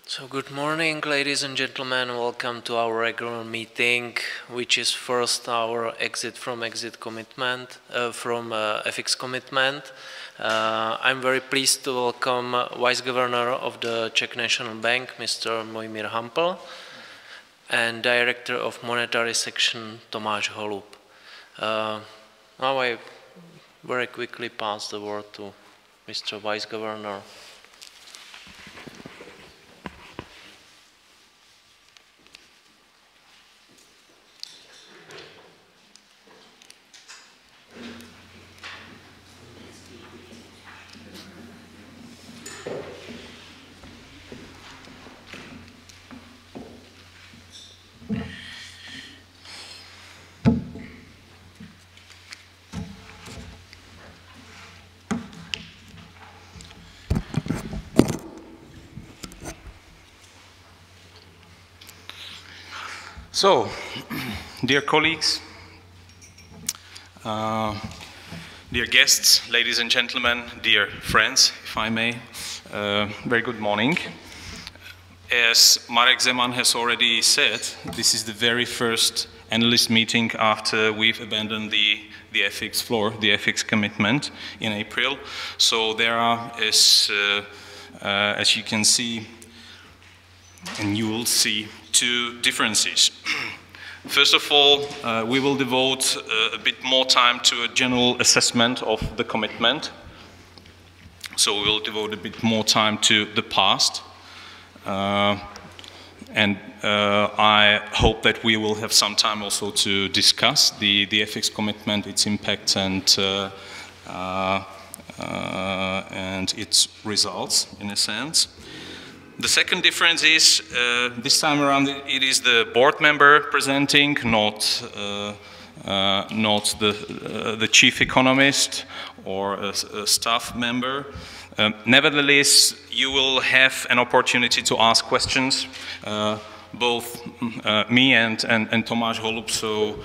So good morning, ladies and gentlemen. Welcome to our regular meeting, which is first our exit from FX commitment. I'm very pleased to welcome Vice Governor of the Czech National Bank, Mr. Mojmír Hampl, and Director of Monetary Section, Tomáš Holub. Now I very quickly pass the word to Mr. Vice Governor. So, dear colleagues, dear guests, ladies and gentlemen, dear friends, if I may, very good morning. As Marek Zeman has already said, this is the very first analyst meeting after we've abandoned the FX floor, the FX commitment in April. So there are, as you can see, and you will see, two differences. First of all, we will devote a bit more time to a general assessment of the commitment. So we will devote a bit more time to the past. And I hope that we will have some time also to discuss the FX commitment, its impact and its results, in a sense. The second difference is, this time around, it is the board member presenting, not the chief economist or a staff member. Nevertheless, you will have an opportunity to ask questions, both me and Tomáš Holub, so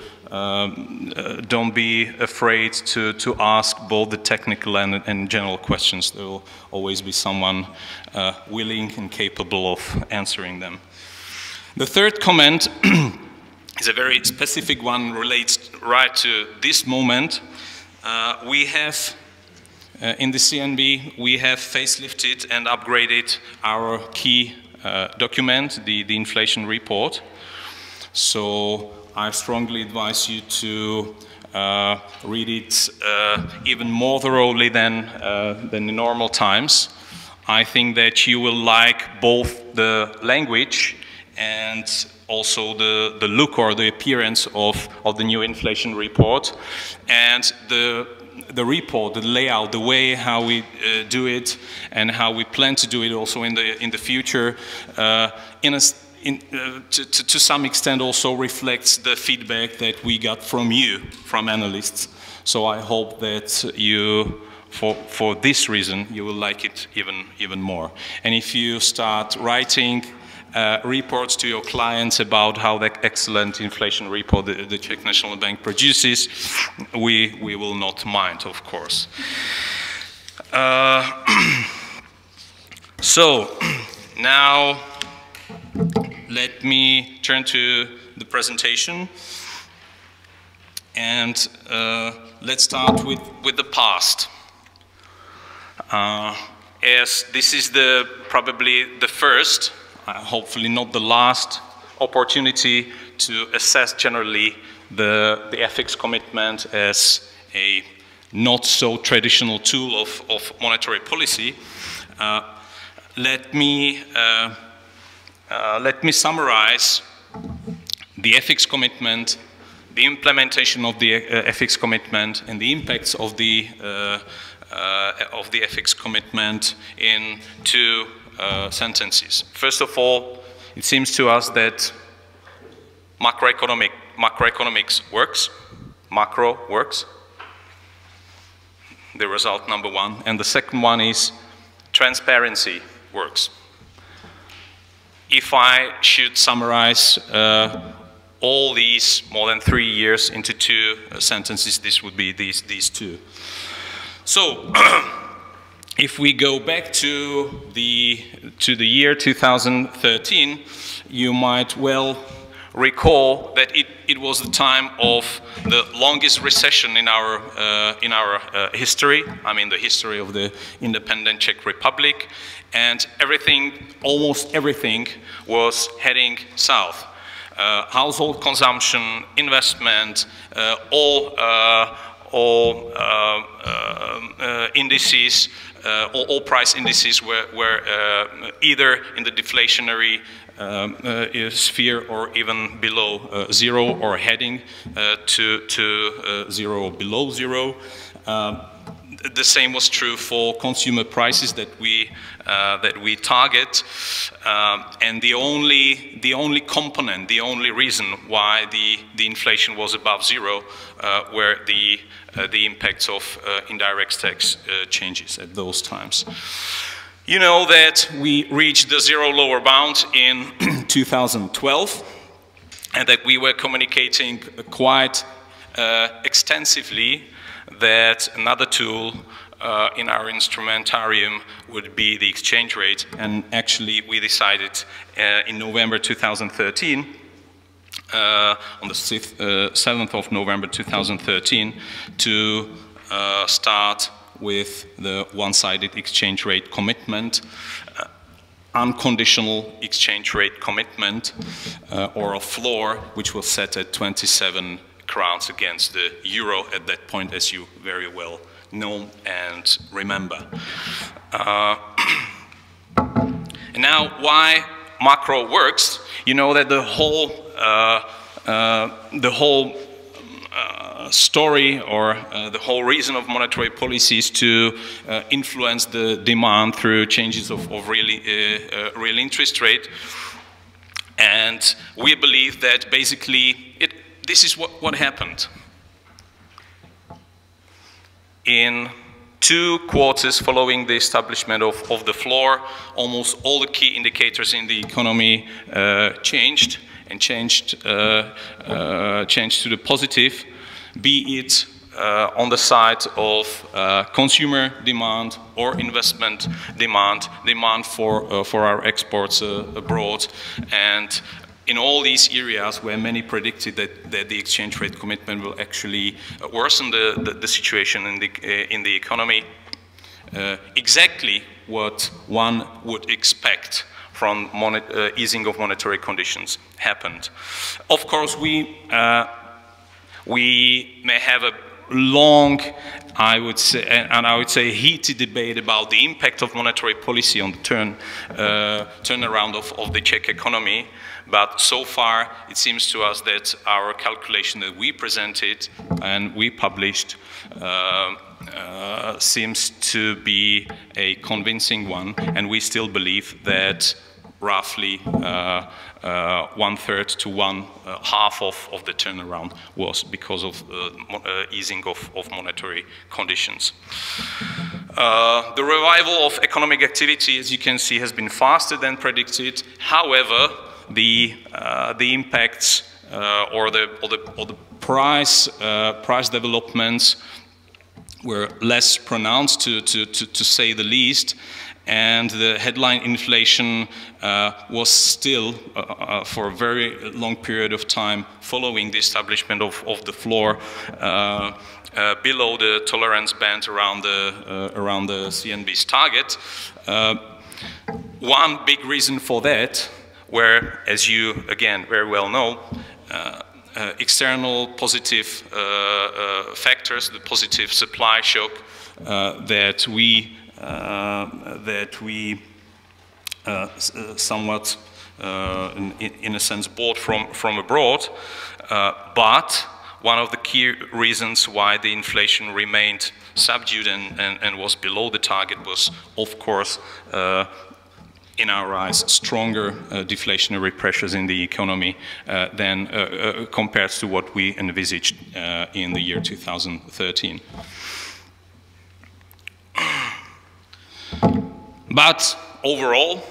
don't be afraid to ask both the technical and general questions. There will always be someone willing and capable of answering them. The third comment is a very specific one, relates right to this moment. We have, in the CNB, we have facelifted and upgraded our key document, the inflation report. So I strongly advise you to read it even more thoroughly than in normal times. I think that you will like both the language and also the look or the appearance of the new inflation report, and the report, the layout, the way how we do it and how we plan to do it also in the future, to some extent also reflects the feedback that we got from you, from analysts. So I hope that you, for this reason, you will like it even more. And if you start writing reports to your clients about how the excellent inflation report the Czech National Bank produces, we will not mind, of course. So now let me turn to the presentation, and let's start with the past. As this is probably the first, hopefully not the last, opportunity to assess generally the FX commitment as a not so traditional tool of monetary policy, let me summarize the FX commitment, the implementation of the FX commitment, and the impacts of the FX commitment in two sentences. First of all, it seems to us that macroeconomics works. Macro works. The result number one. And the second one is transparency works. If I should summarize all these more than 3 years into two sentences, this would be these two. So if we go back to the year 2013, you might well recall that it was the time of the longest recession in our history. I mean, the history of the independent Czech Republic, and almost everything was heading south. Household consumption, investment, all indices, all price indices were either in the deflationary sphere or even below zero, or heading to zero or below zero. The same was true for consumer prices that we target, and the only component, the only reason why the inflation was above zero were the impacts of indirect tax changes at those times. You know that we reached the zero lower bound in 2012, and that we were communicating quite extensively that another tool in our instrumentarium would be the exchange rate. And actually we decided in November 2013, on the 7th of November 2013, to start with the one-sided exchange rate commitment, unconditional exchange rate commitment, or a floor which was set at 27 crowns against the euro at that point, as you very well know and remember. And now, why macro works? You know that the whole story, or the whole reason of monetary policy is to influence the demand through changes of real interest rate. And we believe that basically this is what happened. In 2 quarters following the establishment of the floor, almost all the key indicators in the economy changed, and changed to the positive, be it on the side of consumer demand or investment demand for our exports abroad. And in all these areas where many predicted that the exchange rate commitment will actually worsen the situation in the economy, exactly what one would expect from easing of monetary conditions happened. Of course, we may have a long, I would say heated debate about the impact of monetary policy on the turnaround of the Czech economy. But so far, it seems to us that our calculation that we presented and we published seems to be a convincing one, and we still believe that roughly 1/3 to half of the turnaround was because of easing of monetary conditions. The revival of economic activity, as you can see, has been faster than predicted. However, the impacts or the price developments were less pronounced, to say the least, and the headline inflation was still for a very long period of time following the establishment of the floor below the tolerance band around the CNB's target. One big reason for that, where, as you again very well know, external positive factors, the positive supply shock that we somewhat, in a sense, bought from abroad. But one of the key reasons why the inflation remained subdued and was below the target was, of course, in our eyes, stronger deflationary pressures in the economy than compared to what we envisaged in the year 2013. But overall,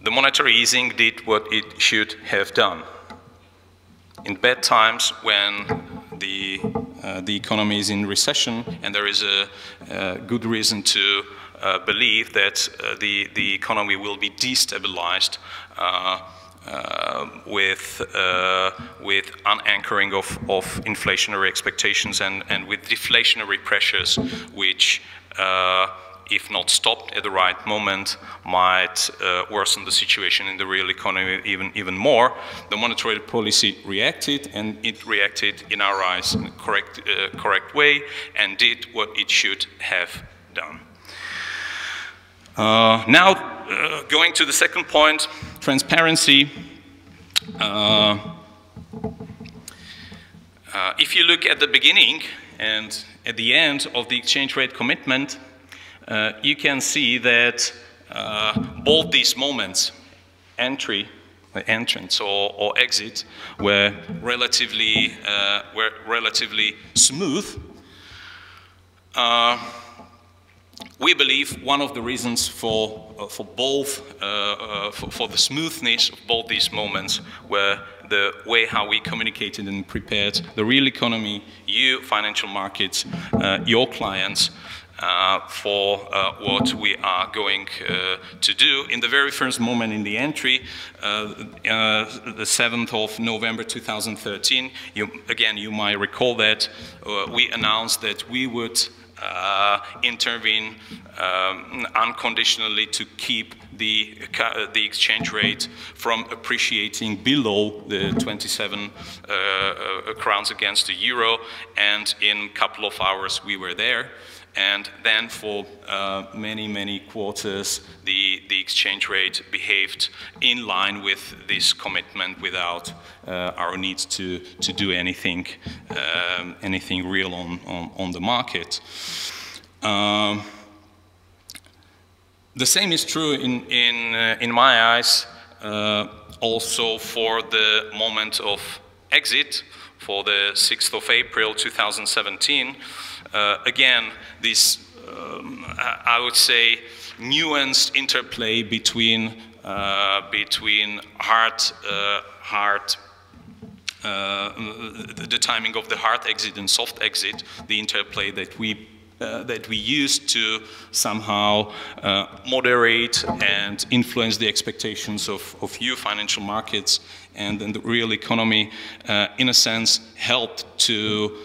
the monetary easing did what it should have done. In bad times, when the the economy is in recession, and there is a good reason to believe that the economy will be destabilized with unanchoring of inflationary expectations and with deflationary pressures, which, if not stopped at the right moment, might worsen the situation in the real economy even more. The monetary policy reacted, and it reacted, in our eyes, in a correct way, and did what it should have done. Now, going to the second point, transparency. If you look at the beginning and at the end of the exchange rate commitment, you can see that both these moments, entrance or exit, were relatively smooth. We believe one of the reasons for the smoothness of both these moments were the way how we communicated and prepared the real economy, you, financial markets, your clients, for what we are going to do. In the very first moment in the entry, the 7th of November 2013, you might recall that we announced that we would intervene unconditionally to keep the exchange rate from appreciating below the 27 crowns against the euro, and in a couple of hours we were there. And then for many quarters, the exchange rate behaved in line with this commitment without our need to do anything real on the market. The same is true in my eyes also for the moment of exit, for the 6th of April 2017. Again, this, I would say, nuanced interplay between the timing of the hard exit and soft exit, the interplay that we used to somehow moderate and influence the expectations of you, financial markets, and then the real economy, in a sense, helped to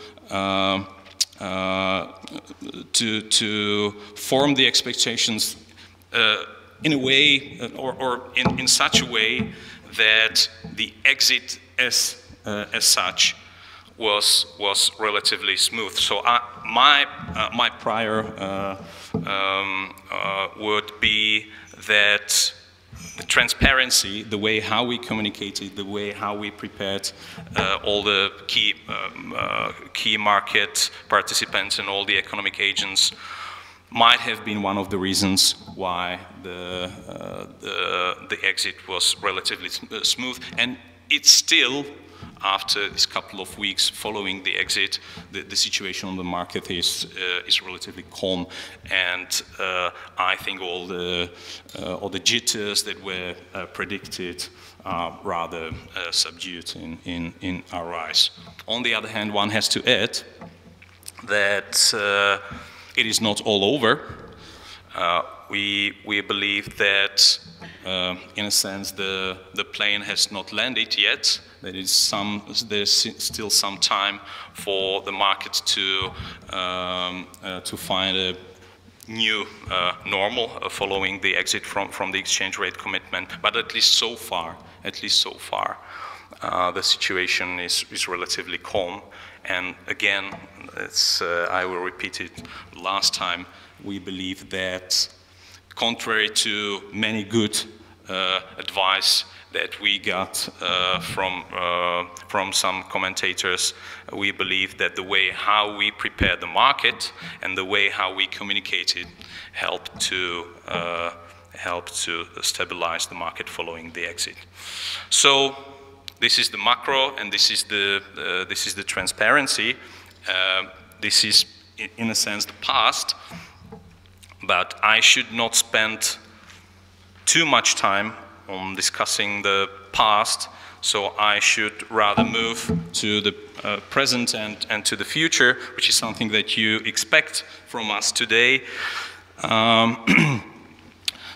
form the expectations in a way, or in such a way that the exit as such was relatively smooth. So my prior would be that the transparency, the way how we communicated, the way how we prepared all the key market participants and all the economic agents might have been one of the reasons why the exit was relatively smooth. And it's still, after this couple of weeks following the exit, the situation on the market is relatively calm, and I think all the jitters that were predicted are rather subdued in our eyes. On the other hand, one has to add that it is not all over. We believe that, in a sense, the plane has not landed yet. There's still some time for the market to find a new normal following the exit from the exchange rate commitment. But at least so far, the situation is relatively calm. And again, I will repeat it last time, we believe that, contrary to many good advice that we got from some commentators, we believe that the way how we prepare the market and the way how we communicated helped to stabilize the market following the exit. So this is the macro, and this is the transparency. This is, in a sense, the past. But I should not spend too much time on discussing the past, so I should rather move to the present and to the future, which is something that you expect from us today.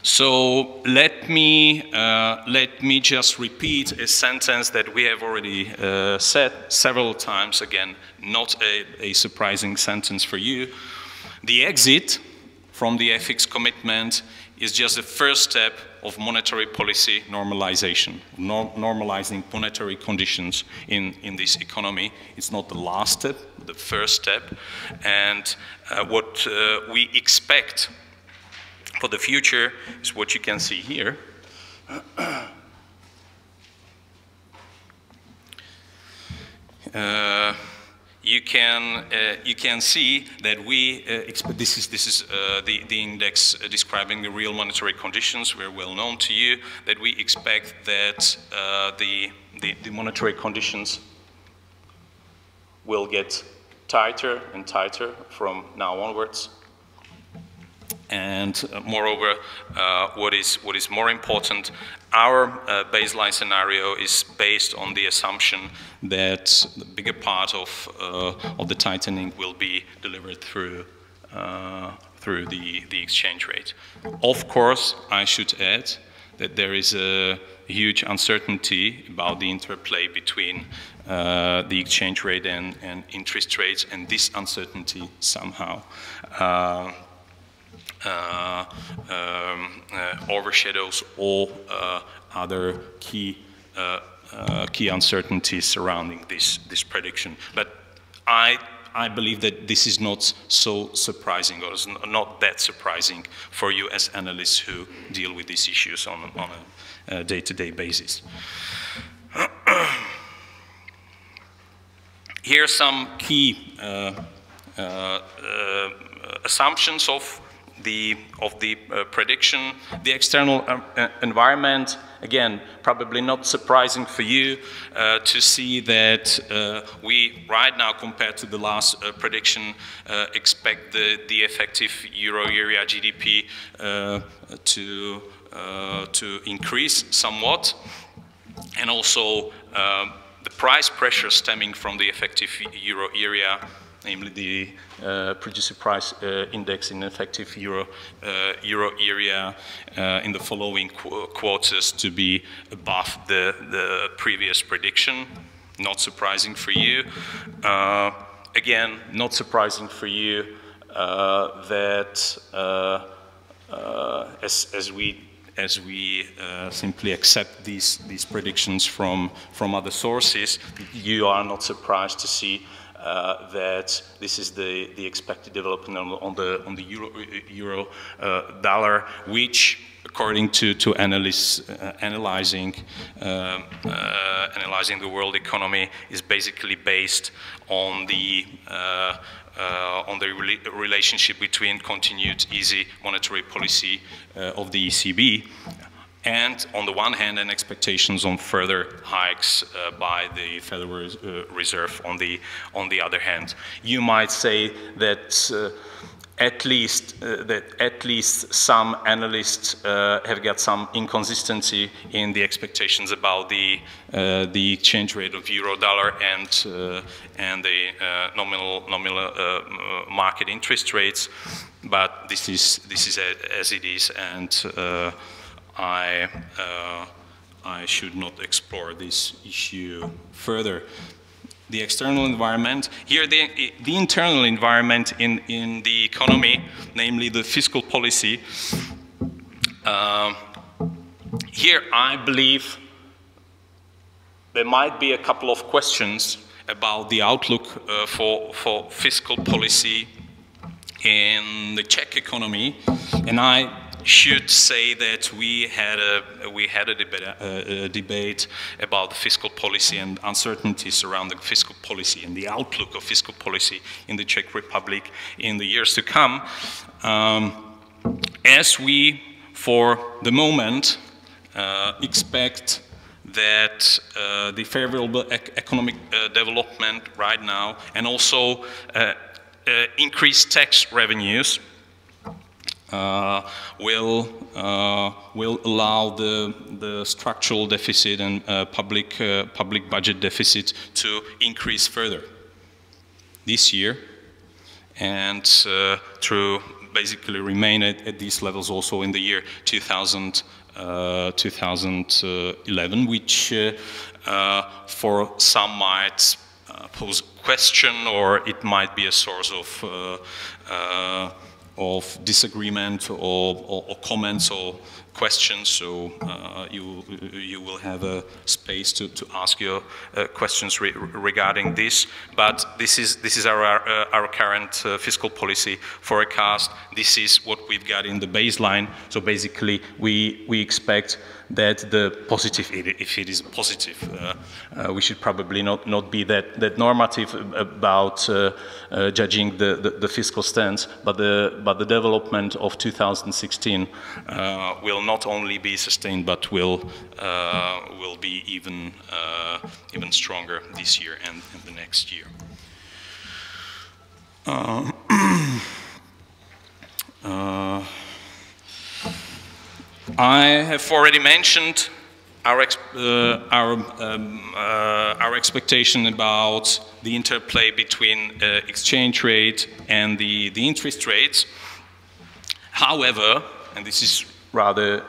So let me just repeat a sentence that we have already said several times. Again, not a surprising sentence for you. The exit from the FX commitment is just the first step of monetary policy normalization, normalizing monetary conditions in this economy. It's not the last step, the first step. And what we expect for the future is what you can see here. You can see that we this is the index describing the real monetary conditions. We're well known to you that we expect that the monetary conditions will get tighter and tighter from now onwards. And moreover, what is more important, our baseline scenario is based on the assumption that the bigger part of the tightening will be delivered through the exchange rate. Of course, I should add that there is a huge uncertainty about the interplay between the exchange rate and interest rates, and this uncertainty somehow overshadows all other key uncertainties surrounding this prediction. But I believe that this is not so surprising, or is not that surprising for you as analysts who deal with these issues on a day-to-day basis. Here are some key assumptions of the prediction. The external environment, again, probably not surprising for you to see that we right now, compared to the last prediction, expect the effective euro area GDP to increase somewhat, and also the price pressure stemming from the effective euro area, namely the producer price index in effective euro area in the following quarters to be above the previous prediction. Not surprising for you. Again, not surprising for you that as we simply accept these predictions from other sources, you are not surprised to see that this is the expected development on the euro dollar, which, according to analysts analyzing the world economy, is basically based on the relationship between continued easy monetary policy of the ECB, and on the one hand, and expectations on further hikes by the Federal Reserve on the other hand. You might say that at least some analysts have got some inconsistency in the expectations about the exchange rate of euro dollar and the nominal market interest rates, but this is as it is, and I should not explore this issue further. The external environment, here the internal environment in the economy, namely the fiscal policy, here I believe there might be a couple of questions about the outlook for fiscal policy in the Czech economy, and I should say that we had a debate about the fiscal policy and uncertainties surrounding fiscal policy and the outlook of fiscal policy in the Czech Republic in the years to come. As we, for the moment, expect that the favorable economic development right now, and also increased tax revenues, will allow the structural deficit and public budget deficit to increase further this year, and to basically remain at these levels also in the year 2011, which for some might pose a question, or it might be a source of disagreement or comments or questions. So you will have a space to ask your questions regarding this. But this is our current fiscal policy forecast. This is what we've got in the baseline. So basically, we expect that the positive, if it is positive, we should probably not be that normative about judging the fiscal stance, but the development of 2016 will not only be sustained, but will be even stronger this year and the next year. I have already mentioned our expectation about the interplay between exchange rate and the interest rates. However, and this is rather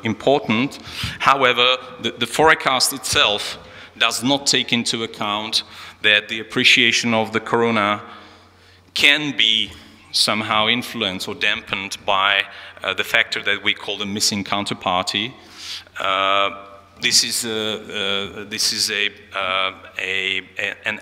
important, however, the forecast itself does not take into account that the appreciation of the krona can be somehow influenced or dampened by the factor that we call the missing counterparty. This is an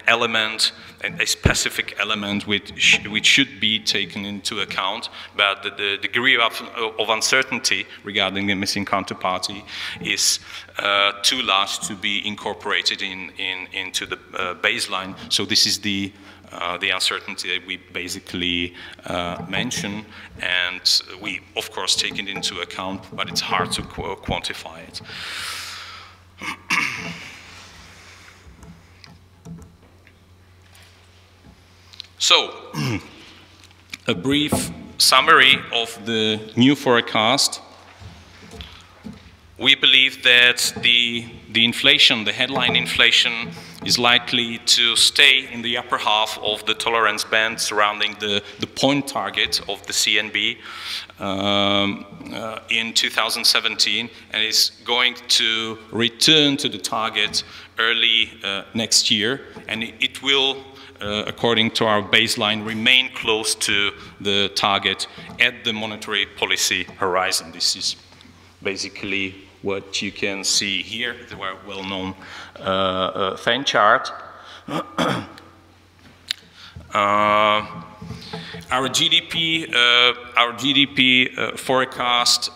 element, a specific element which should be taken into account, but the degree of uncertainty regarding the missing counterparty is too large to be incorporated into the baseline. So this is the uncertainty that we basically mention, and we of course take it into account, but it's hard to quantify it. So, a brief summary of the new forecast. We believe that the inflation, the headline inflation, is likely to stay in the upper half of the tolerance band surrounding the point target of the CNB in 2017, and is going to return to the target early next year, and it will, according to our baseline, remain close to the target at the monetary policy horizon. This is basically what you can see here, the well-known fan chart. Our GDP forecast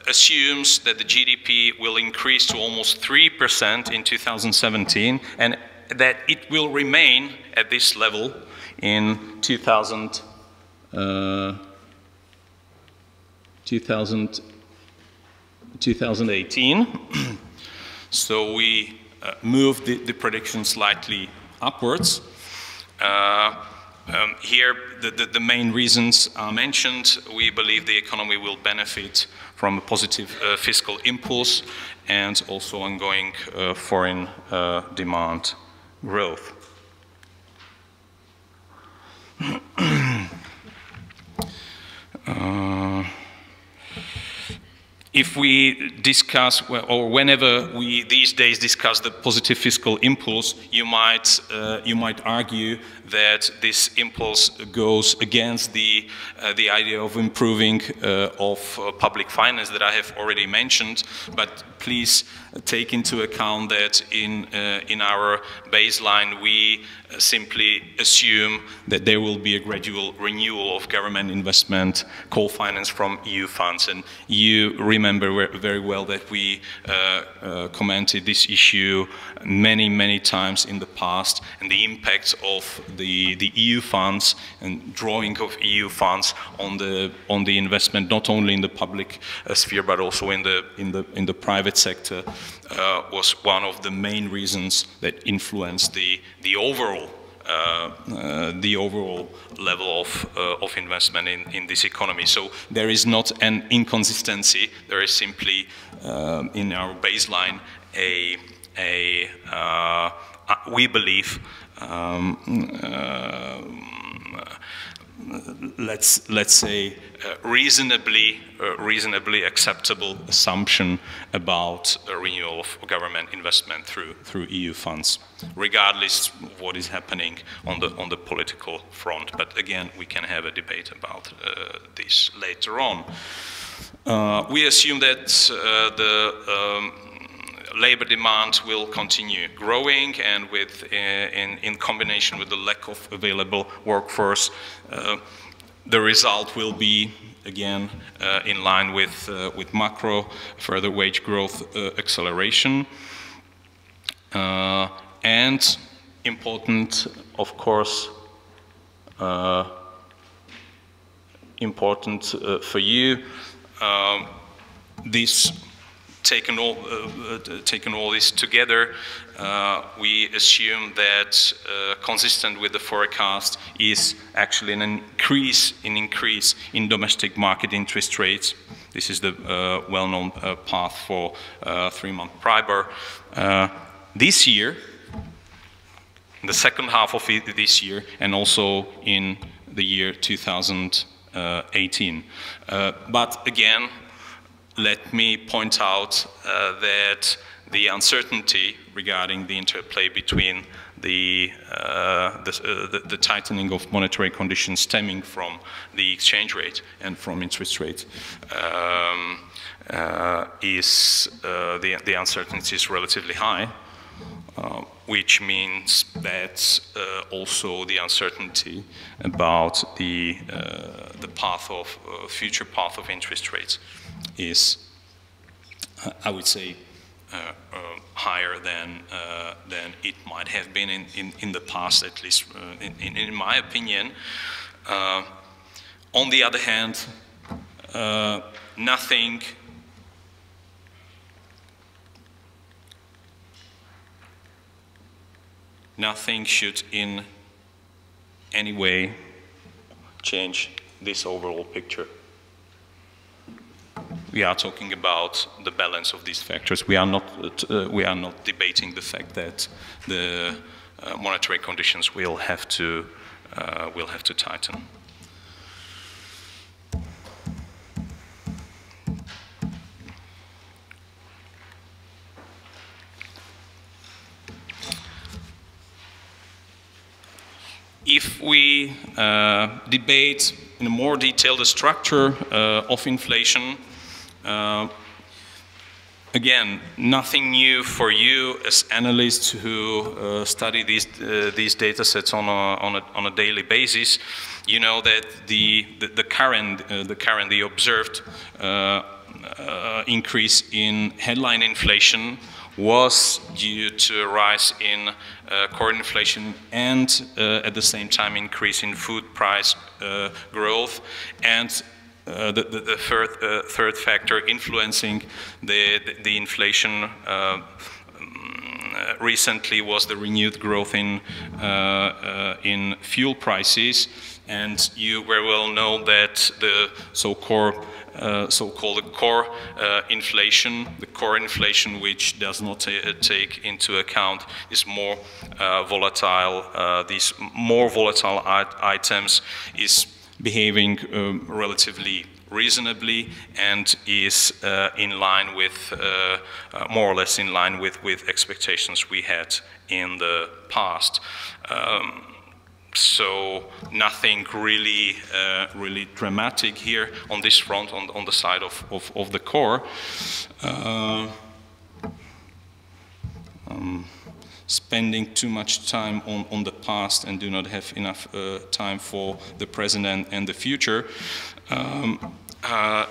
assumes that the GDP will increase to almost 3% in 2017, and that it will remain at this level in 2018. So we moved the prediction slightly upwards. Here, the main reasons are mentioned. We believe the economy will benefit from a positive fiscal impulse and also ongoing foreign demand growth. If we discuss, or whenever we these days discuss the positive fiscal impulse, you might argue that this impulse goes against the idea of improving of public finance that I have already mentioned. But please take into account that in our baseline we simply assume that there will be a gradual renewal of government investment, co-finance from EU funds. And you remember very well that we commented this issue many times in the past, and the impact of the EU funds and drawing of EU funds on the investment, not only in the public sphere but also in the private sector, was one of the main reasons that influenced the overall the overall level of investment in this economy. So there is not an inconsistency. There is simply in our baseline we believe let's say reasonably acceptable assumption about a renewal of government investment through EU funds, regardless of what is happening on the political front. But again, we can have a debate about this later on. We assume that the labor demand will continue growing, and in combination with the lack of available workforce, the result will be again in line with macro, further wage growth acceleration, and important, of course, important for you. Taken all this together, we assume that consistent with the forecast is actually an increase in domestic market interest rates. This is the well-known path for 3-month PRIBOR. This year, in the second half of this year, and also in the year 2018. But again, let me point out that the uncertainty regarding the interplay between the tightening of monetary conditions stemming from the exchange rate and from interest rate the uncertainty is relatively high, which means that also the uncertainty about the future path of interest rates is, I would say, higher than it might have been in the past, at least in my opinion. On the other hand, nothing should in any way change this overall picture. We are talking about the balance of these factors. We are not debating the fact that the monetary conditions will have to tighten. If we debate in more detail the structure of inflation, again, nothing new for you as analysts who study these data sets on a daily basis. You know that the observed increase in headline inflation was due to a rise in core inflation and at the same time increase in food price growth, and the third factor influencing the inflation recently was the renewed growth in fuel prices. And you very well know that the so-called core inflation, which does not take into account is more volatile. These more volatile items is behaving relatively reasonably and is in line with, more or less in line with expectations we had in the past. So nothing really dramatic here on this front, on the side of the core. Spending too much time on the past and do not have enough time for the present and the future.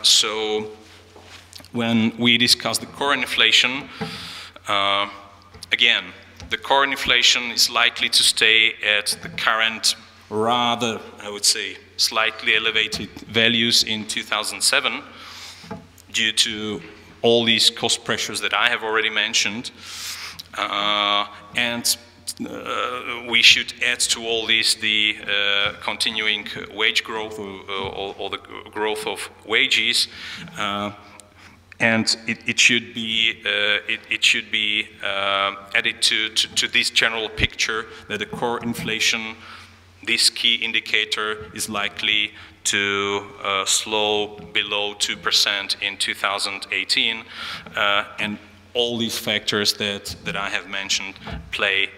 So when we discuss the core inflation, again, the core inflation is likely to stay at the current, rather, I would say, slightly elevated values in 2007 due to all these cost pressures that I have already mentioned. And we should add to all this the continuing wage growth or the growth of wages, and it should be added to this general picture that the core inflation, this key indicator, is likely to slow below 2% in 2018, and all these factors that I have mentioned play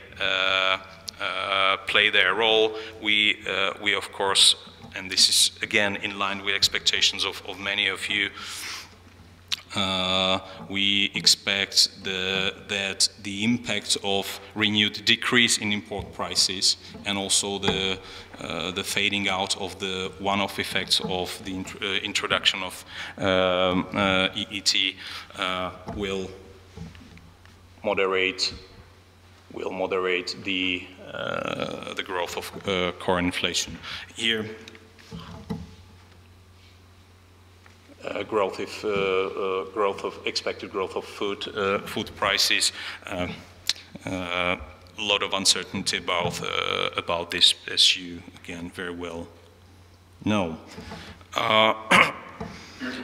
their role. We of course, and this is again in line with expectations of many of you, we expect that the impact of renewed decrease in import prices and also the fading out of the one-off effects of the introduction of EET will moderate the growth of core inflation. Here, expected growth of food prices. A lot of uncertainty about this, as you again very well know.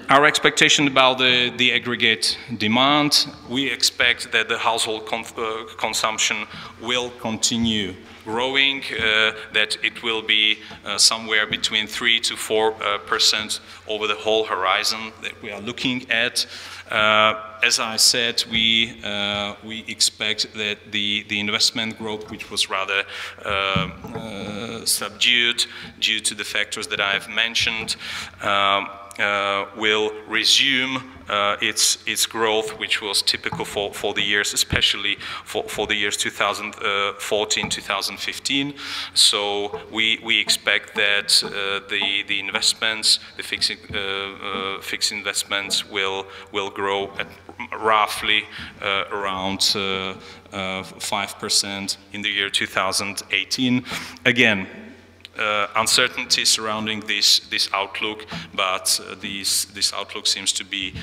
Our expectation about the aggregate demand, we expect that the household consumption will continue growing, that it will be somewhere between 3 to 4% over the whole horizon that we are looking at. As I said, we expect that the investment growth, which was rather subdued due to the factors that I have mentioned, will resume its growth, which was typical for the years, especially for the years 2014, 2015. So we expect that the investments, the fixed investments will grow at roughly around 5% in the year 2018. Again, uncertainty surrounding this outlook, but this outlook seems to be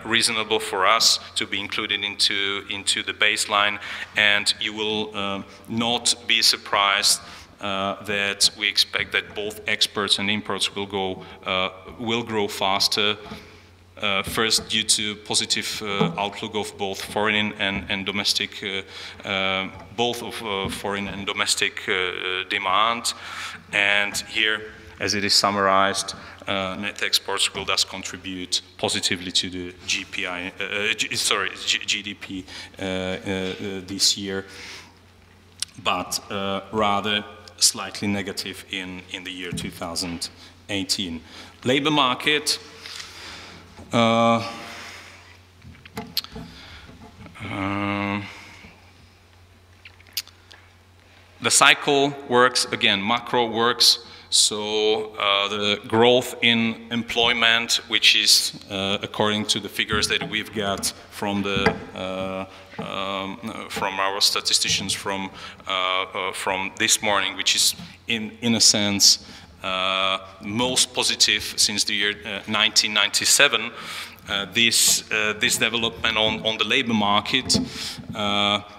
reasonable for us to be included into the baseline, and you will not be surprised that we expect that both exports and imports will grow faster. First, due to positive outlook of both foreign and domestic, foreign and domestic demand, and here, as it is summarized, net exports will thus contribute positively to the GDP this year, but rather slightly negative in the year 2018. Labor market. The cycle works, again, macro works, so the growth in employment, which is according to the figures that we've got from our statisticians from this morning, which is in a sense most positive since the year 1997. This development on the labor market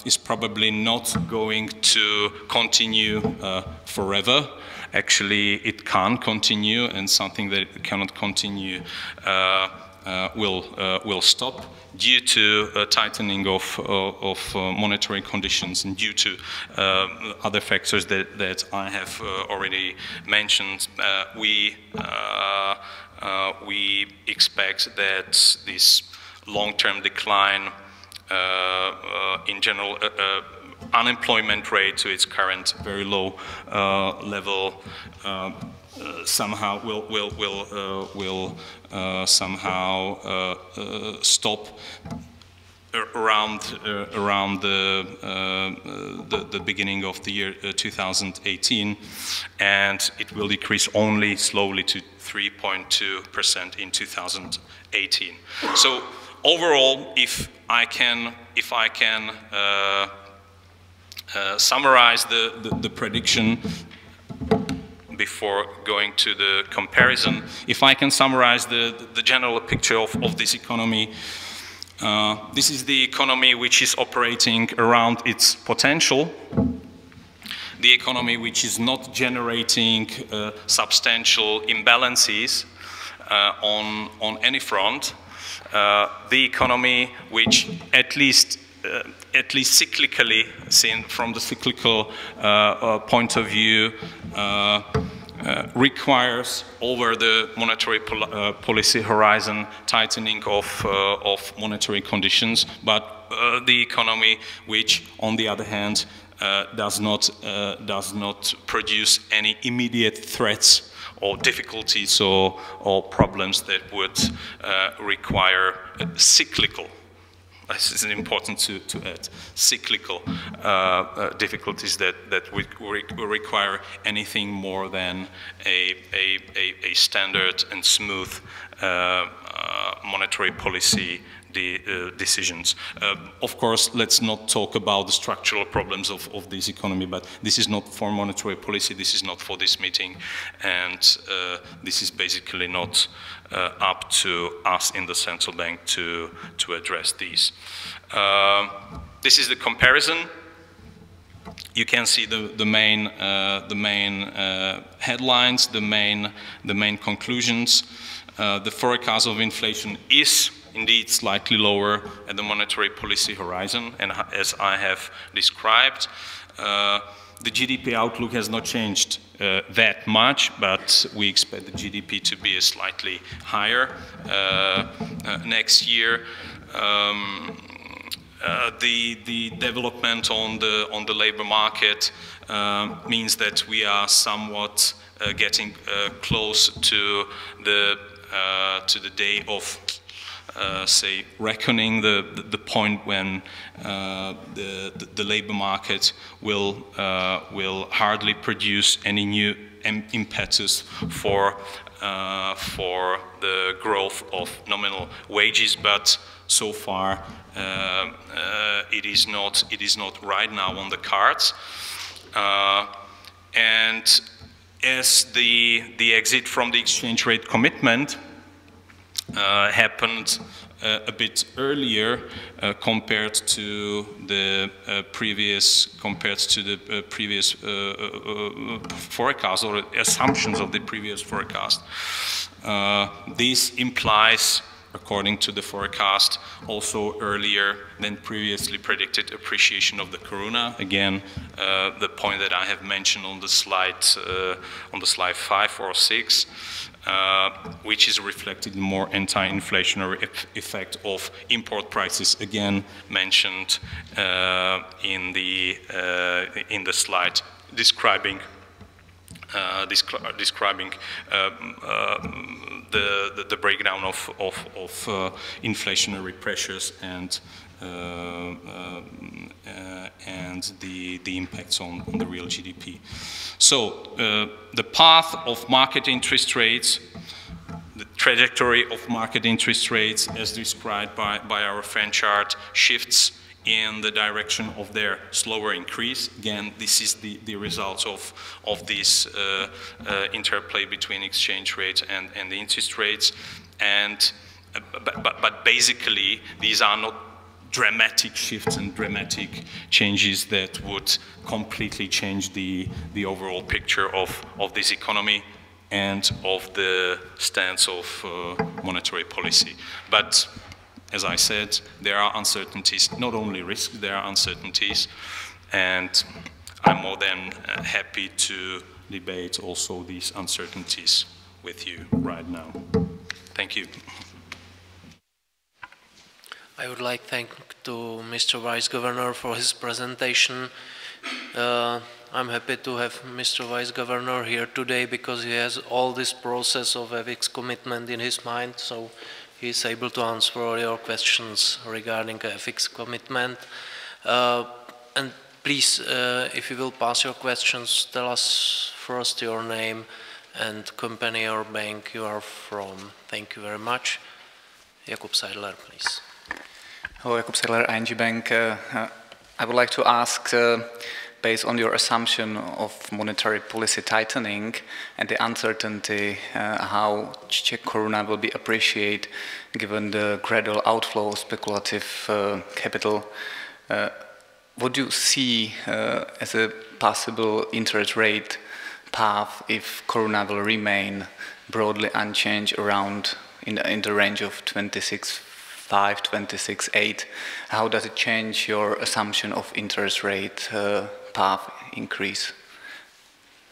is probably not going to continue forever. Actually, it can continue, and something that cannot continue will stop due to a tightening of monetary conditions and due to other factors that I have already mentioned. We expect that this long-term decline in general unemployment rate to its current very low level somehow will somehow stop around the beginning of the year 2018, and it will decrease only slowly to 3.2% in 2018. So overall, if I can summarize the prediction before going to the comparison, if I can summarize the general picture of this economy, this is the economy which is operating around its potential. the economy which is not generating substantial imbalances on any front, the economy which at least cyclically, seen from the cyclical point of view, requires over the monetary policy horizon tightening of monetary conditions, but the economy which, on the other hand, does not produce any immediate threats or difficulties or problems that would require cyclical. This is important to add, cyclical difficulties that would require anything more than a standard and smooth monetary policy decisions. Of course, let's not talk about the structural problems of this economy, but this is not for monetary policy, this is not for this meeting, and this is basically not up to us in the central bank to address these. This is the comparison. You can see the main headlines, the main conclusions. The forecast of inflation is indeed slightly lower at the monetary policy horizon, and as I have described, the GDP outlook has not changed that much, but we expect the GDP to be slightly higher next year. The development on the labor market means that we are somewhat getting close to the day of say reckoning, the point when the labor market will hardly produce any new impetus for the growth of nominal wages, but so far it is not right now on the cards, and as the exit from the exchange rate commitment happened a bit earlier compared to the previous forecast or assumptions of the previous forecast. This implies, according to the forecast, also earlier than previously predicted appreciation of the koruna. Again, the point that I have mentioned on the slide 5 or 6. Which is reflected in more anti-inflationary effect of import prices, again mentioned in the slide describing the breakdown of inflationary pressures and the impacts on the real GDP. So the path of market interest rates, the trajectory of market interest rates as described by our fan chart shifts in the direction of their slower increase. Again, this is the results of this interplay between exchange rate and the interest rates. And but basically, these are not dramatic shifts and dramatic changes that would completely change the overall picture of this economy and of the stance of monetary policy. But as I said, there are uncertainties, not only risks, there are uncertainties, and I'm more than happy to debate also these uncertainties with you right now. Thank you. I would like to thank Mr. Vice Governor for his presentation. I'm happy to have Mr. Vice Governor here today because he has all this process of FX commitment in his mind, so he is able to answer all your questions regarding FX commitment. And please, if you will pass your questions, tell us first your name and company or bank you are from. Thank you very much. Jakub Seidler, please. Hello, Jakub Seidler, ING Bank. I would like to ask, based on your assumption of monetary policy tightening and the uncertainty how Czech koruna will be appreciated given the gradual outflow of speculative capital, what do you see as a possible interest rate path if Corona will remain broadly unchanged around in the range of 26.5, 26.8? How does it change your assumption of interest rate path increase?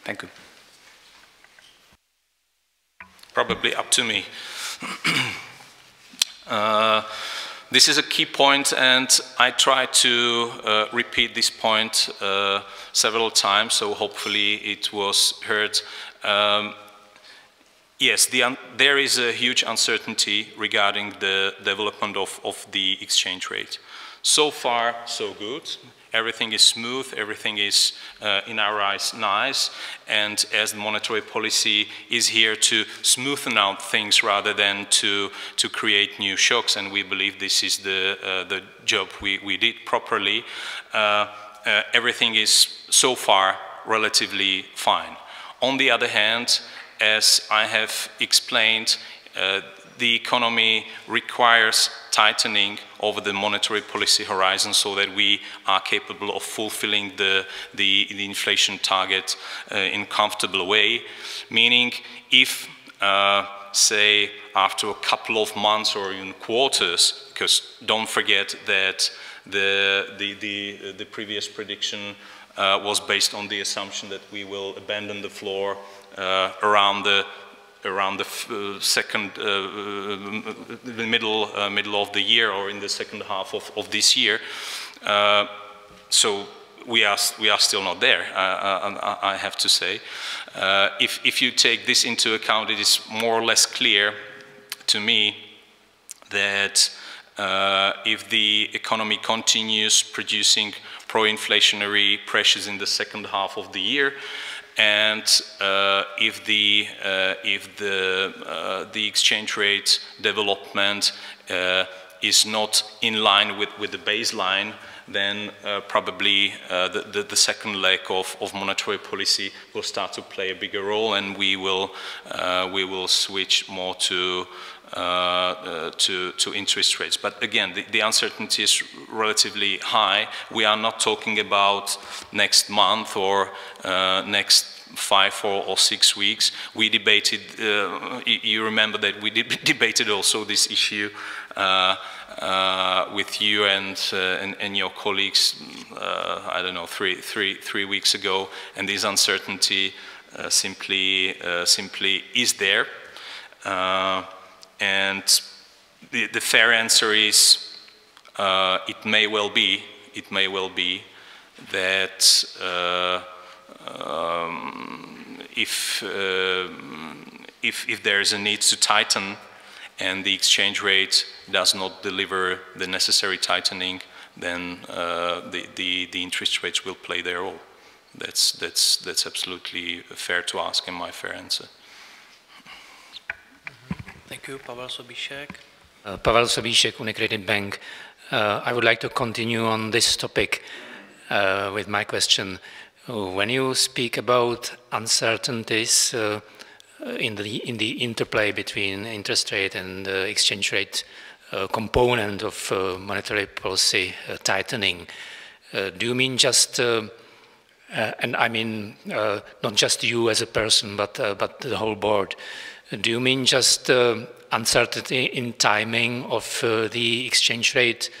Thank you. Probably up to me. This is a key point, and I try to repeat this point several times, so hopefully it was heard. Yes, there is a huge uncertainty regarding the development of the exchange rate. So far, so good. Everything is smooth, everything is, in our eyes, nice, and as the monetary policy is here to smoothen out things rather than to create new shocks, and we believe this is the job we did properly, everything is so far relatively fine. On the other hand, as I have explained, the economy requires tightening over the monetary policy horizon so that we are capable of fulfilling the inflation target in a comfortable way. Meaning, if, say, after a couple of months or in quarters, because don't forget that the previous prediction was based on the assumption that we will abandon the floor around the middle of the year, or in the second half of this year. So we are still not there, I have to say. If you take this into account, it is more or less clear to me that if the economy continues producing pro-inflationary pressures in the second half of the year, and if the exchange rate development is not in line with the baseline, then probably the second leg of monetary policy will start to play a bigger role, and we will switch more to interest rates. But again, the uncertainty is relatively high. We are not talking about next month or next 5 or 6 weeks. We debated, you remember that we debated also this issue with you and your colleagues, I don't know, three weeks ago, and this uncertainty simply is there. And the fair answer is, it may well be that if there is a need to tighten and the exchange rate does not deliver the necessary tightening, then the interest rates will play their role. That's absolutely fair to ask, and my fair answer. Thank you. Pavel Sobíšek. Pavel Sobíšek, UniCredit Bank. I would like to continue on this topic with my question. When you speak about uncertainties in the interplay between interest rate and exchange rate component of monetary policy tightening, do you mean just, and I mean not just you as a person, but the whole board, do you mean just uncertainty in timing of the exchange rate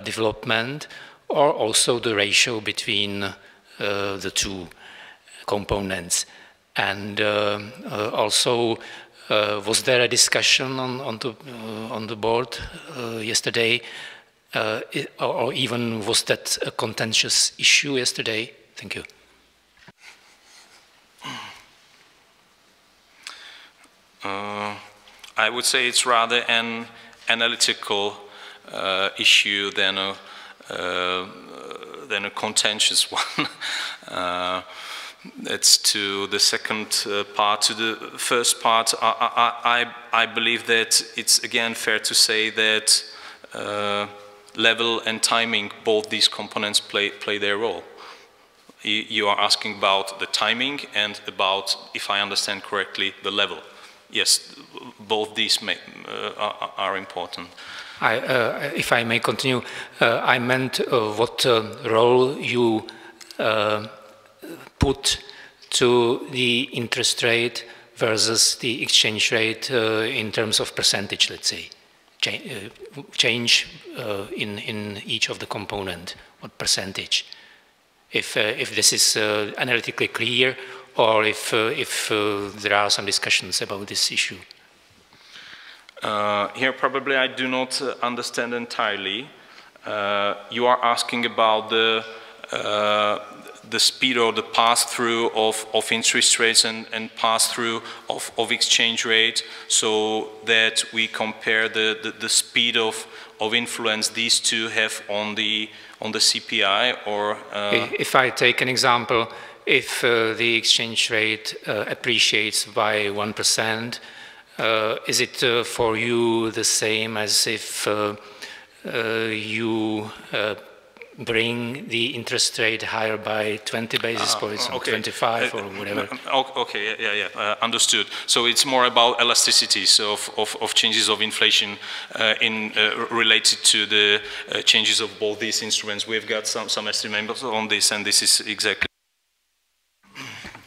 development, or also the ratio between the two components? And also, was there a discussion on the board yesterday, or even was that a contentious issue yesterday? Thank you. I would say it's rather an analytical issue than a contentious one. That's to the second part. To the first part, I believe that it's again fair to say that level and timing, both these components play their role. You are asking about the timing and about, if I understand correctly, the level. Yes, both these are important. If I may continue, I meant what role you put to the interest rate versus the exchange rate in terms of percentage, let's say? Change in each of the component, what percentage? If this is analytically clear, or if there are some discussions about this issue. Here probably I do not understand entirely. You are asking about the speed or the pass-through of interest rates and pass-through of exchange rate, so that we compare the speed of influence these two have on the CPI, or... If I take an example, if the exchange rate appreciates by 1%, is it for you the same as if you bring the interest rate higher by 20 basis points, or 25 or whatever? Okay, yeah, understood. So it's more about elasticities of changes of inflation related to the changes of both these instruments. We've got some estimates on this, and this is exactly.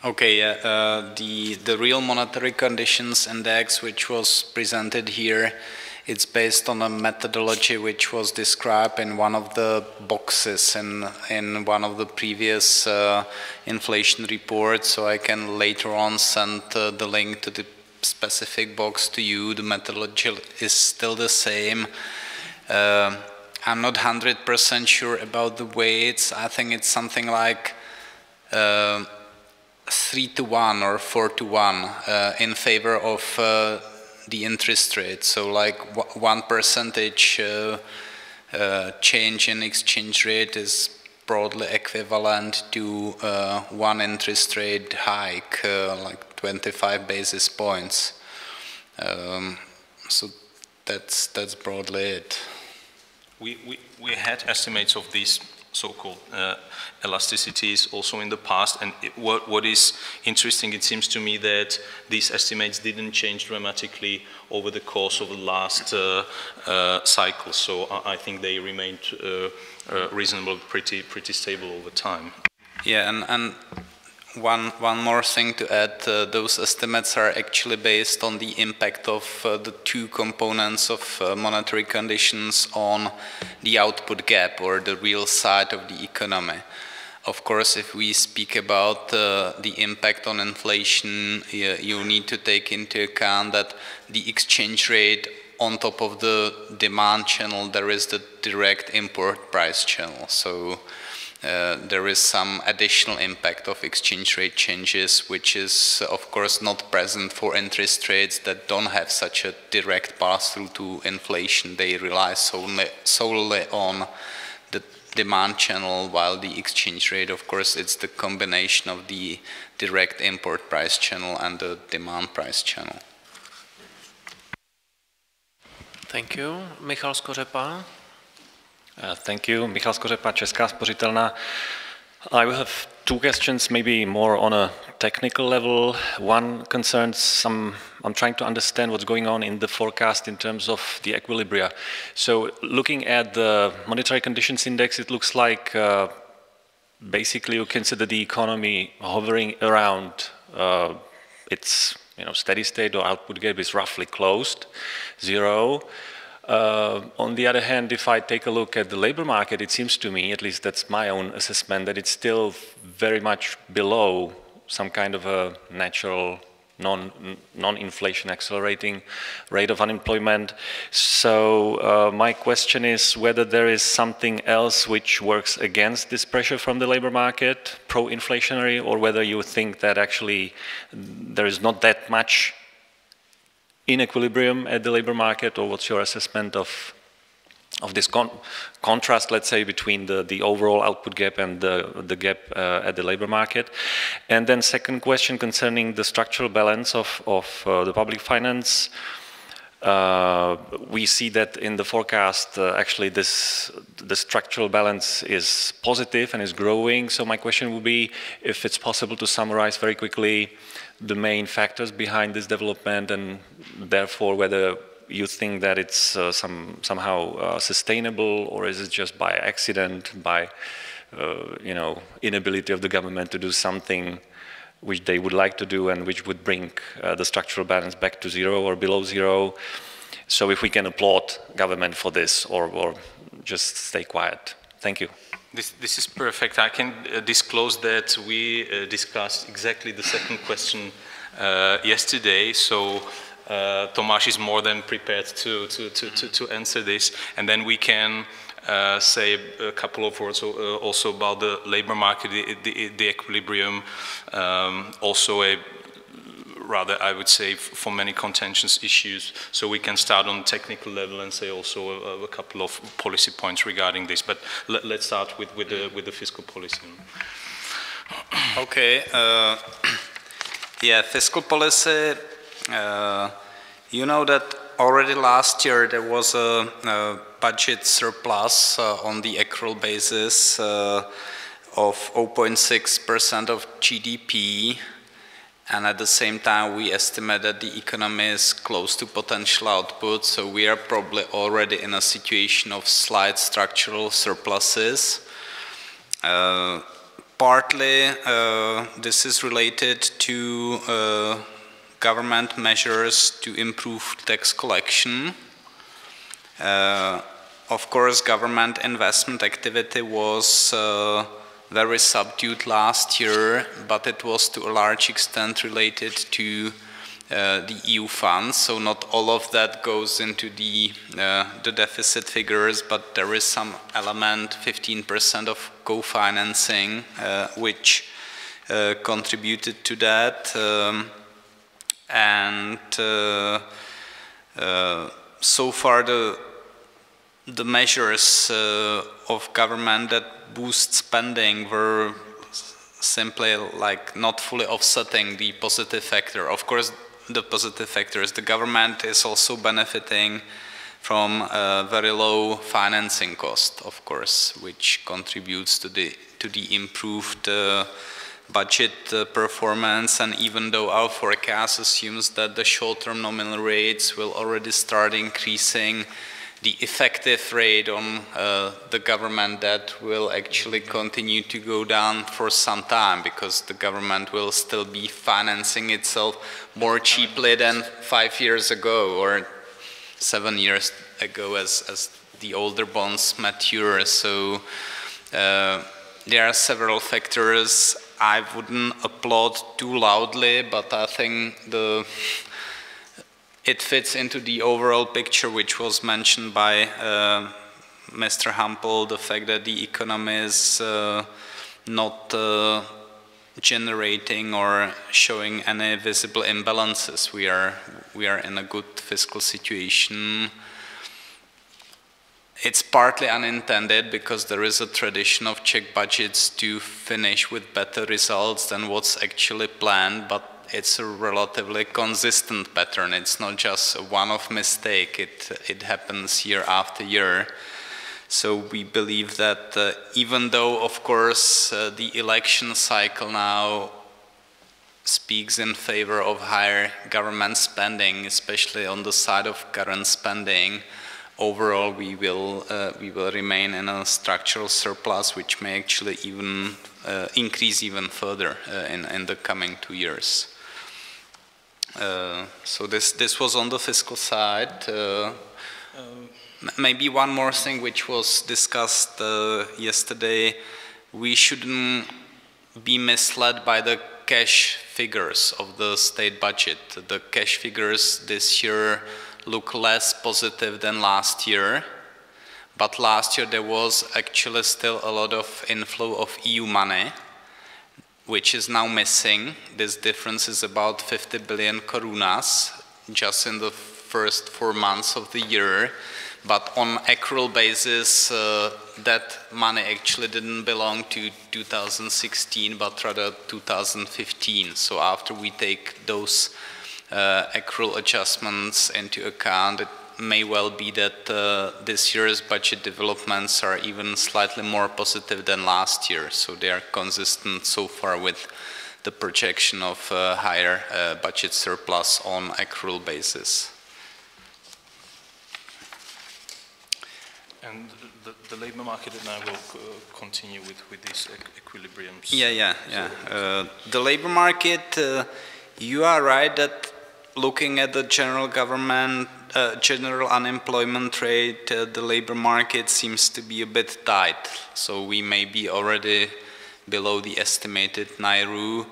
Okay, the real monetary conditions index, which was presented here, it's based on a methodology which was described in one of the boxes in one of the previous inflation reports, so I can later on send the link to the specific box to you. The methodology is still the same. I'm not 100% sure about the weights. I think it's something like 3-to-1 or 4-to-1 in favor of the interest rate. So like 1% change in exchange rate is broadly equivalent to one interest rate hike, like 25 basis points. So that's broadly it. We had estimates of these so-called elasticities also in the past, and what is interesting, it seems to me that these estimates didn't change dramatically over the course of the last cycle, so I think they remained reasonable, pretty stable over time. Yeah, and one more thing to add, those estimates are actually based on the impact of the two components of monetary conditions on the output gap, or the real side of the economy. Of course, if we speak about the impact on inflation, you need to take into account that the exchange rate on top of the demand channel, there is the direct import price channel. So there is some additional impact of exchange rate changes, which is of course not present for interest rates that don't have such a direct pass-through to inflation. They rely solely on the demand channel, while the exchange rate, of course, it's the combination of the direct import price channel and the demand price channel. Thank you. Michal Skořepa. Thank you. Michal Skořepa, Česká spořitelna. I will have two questions, maybe more on a technical level. One concerns I'm trying to understand what's going on in the forecast in terms of the equilibria. So looking at the monetary conditions index, it looks like basically you consider the economy hovering around its steady state, or output gap is roughly closed, zero. On the other hand, if I take a look at the labor market, it seems to me, at least that's my own assessment, that it's still very much below some kind of a natural non-inflation accelerating rate of unemployment. So my question is whether there is something else which works against this pressure from the labor market, pro-inflationary, or whether you think that actually there is not that much in equilibrium at the labor market, or what's your assessment of this contrast, let's say, between the overall output gap and the gap at the labor market? And then second question concerning the structural balance of the public finance. We see that in the forecast, actually the structural balance is positive and is growing. So my question would be if it's possible to summarize very quickly the main factors behind this development, and therefore whether you think that it's somehow sustainable, or is it just by accident, by you know, inability of the government to do something which they would like to do and which would bring the structural balance back to zero or below zero. So if we can applaud government for this or just stay quiet. Thank you. This is perfect. I can disclose that we discussed exactly the second question yesterday. So Tomáš is more than prepared to answer this, and then we can say a couple of words also about the labor market, the equilibrium, also a rather, I would say, for many contentious issues. So we can start on technical level and say also a couple of policy points regarding this. But let's start with the fiscal policy. Okay. Yeah, fiscal policy. You know that already last year there was a budget surplus on the accrual basis of 0.6% of GDP, and at the same time we estimate that the economy is close to potential output, so we are probably already in a situation of slight structural surpluses. Partly this is related to government measures to improve tax collection. Of course, government investment activity was very subdued last year, but it was to a large extent related to the EU funds. So not all of that goes into the deficit figures, but there is some element, 15% of co-financing, which contributed to that. And so far the measures of government that boost spending were simply like not fully offsetting the positive factor. Of course, the positive factor is the government is also benefiting from very low financing cost, of course, which contributes to the improved budget performance. And even though our forecast assumes that the short-term nominal rates will already start increasing, the effective rate on the government debt will actually continue to go down for some time, because the government will still be financing itself more cheaply than 5 years ago or 7 years ago as the older bonds mature. So there are several factors. I wouldn't applaud too loudly, but I think it fits into the overall picture which was mentioned by Mr. Hampel, the fact that the economy is not generating or showing any visible imbalances. We are in a good fiscal situation. It's partly unintended because there is a tradition of Czech budgets to finish with better results than what's actually planned, but it's a relatively consistent pattern. It's not just a one-off mistake. It happens year after year. So we believe that even though, of course, the election cycle now speaks in favor of higher government spending, especially on the side of current spending, overall we will remain in a structural surplus, which may actually even increase even further in the coming 2 years. So this was on the fiscal side. Maybe one more thing which was discussed yesterday, we shouldn't be misled by the cash figures of the state budget. The cash figures this year look less positive than last year, but last year there was actually still a lot of inflow of EU money, which is now missing. This difference is about 50 billion korunas just in the first 4 months of the year. But on accrual basis, that money actually didn't belong to 2016, but rather 2015. So after we take those accrual adjustments into account, it may well be that this year's budget developments are even slightly more positive than last year. So they are consistent so far with the projection of higher budget surplus on accrual basis. And the labor market, and I will continue with these equilibriums. Yeah. The labor market, you are right that looking at the general unemployment rate, the labor market seems to be a bit tight. So we may be already below the estimated NAIRU.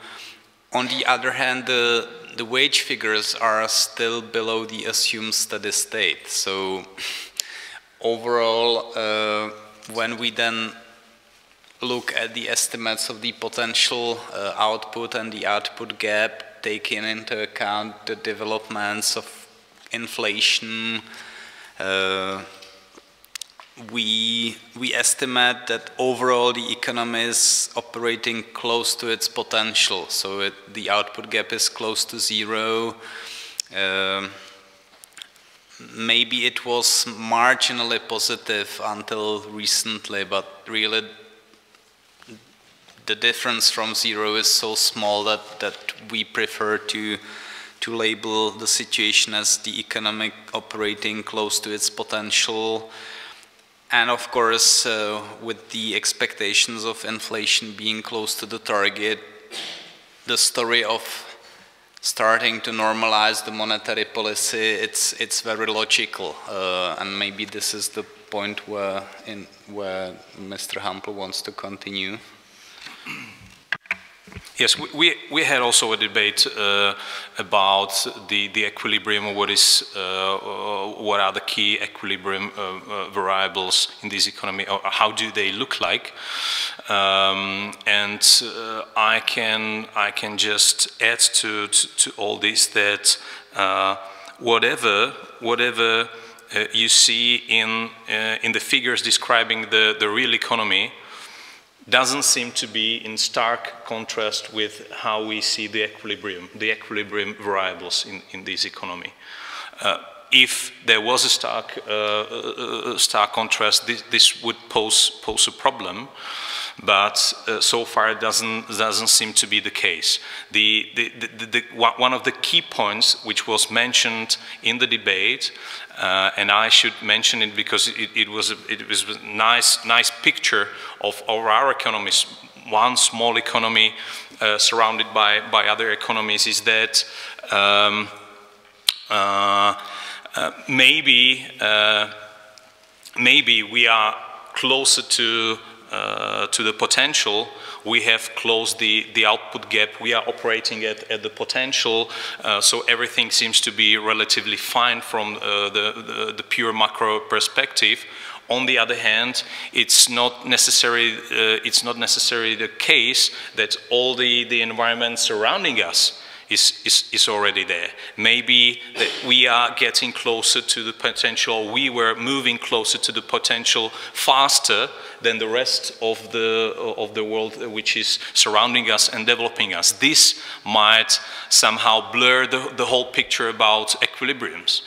On the other hand, the wage figures are still below the assumed steady state. So overall, when we then look at the estimates of the potential output and the output gap, taking into account the developments of inflation, we estimate that overall the economy is operating close to its potential. So the output gap is close to zero. Maybe it was marginally positive until recently, but really the difference from zero is so small that we prefer to label the situation as the economic operating close to its potential. And of course, with the expectations of inflation being close to the target, the story of starting to normalize the monetary policy, it's very logical, and maybe this is the point where Mr. Hampel wants to continue. Yes, we had also a debate about the equilibrium. What are the key equilibrium variables in this economy, or how do they look like? And I can just add to all this that whatever you see in the figures describing the real economy doesn't seem to be in stark contrast with how we see the equilibrium variables in this economy. If there was a stark contrast, this would pose a problem, but so far it doesn't seem to be the case. One of the key points which was mentioned in the debate, and I should mention it because it was a nice picture of our economies, one small economy surrounded by other economies, is that maybe we are closer to the potential. We have closed the output gap. We are operating at the potential, so everything seems to be relatively fine from the pure macro perspective. On the other hand, it's not necessarily the case that all the environment surrounding us is already there. Maybe that we are getting closer to the potential, we were moving closer to the potential faster than the rest of the world which is surrounding us and developing us. This might somehow blur the whole picture about equilibriums.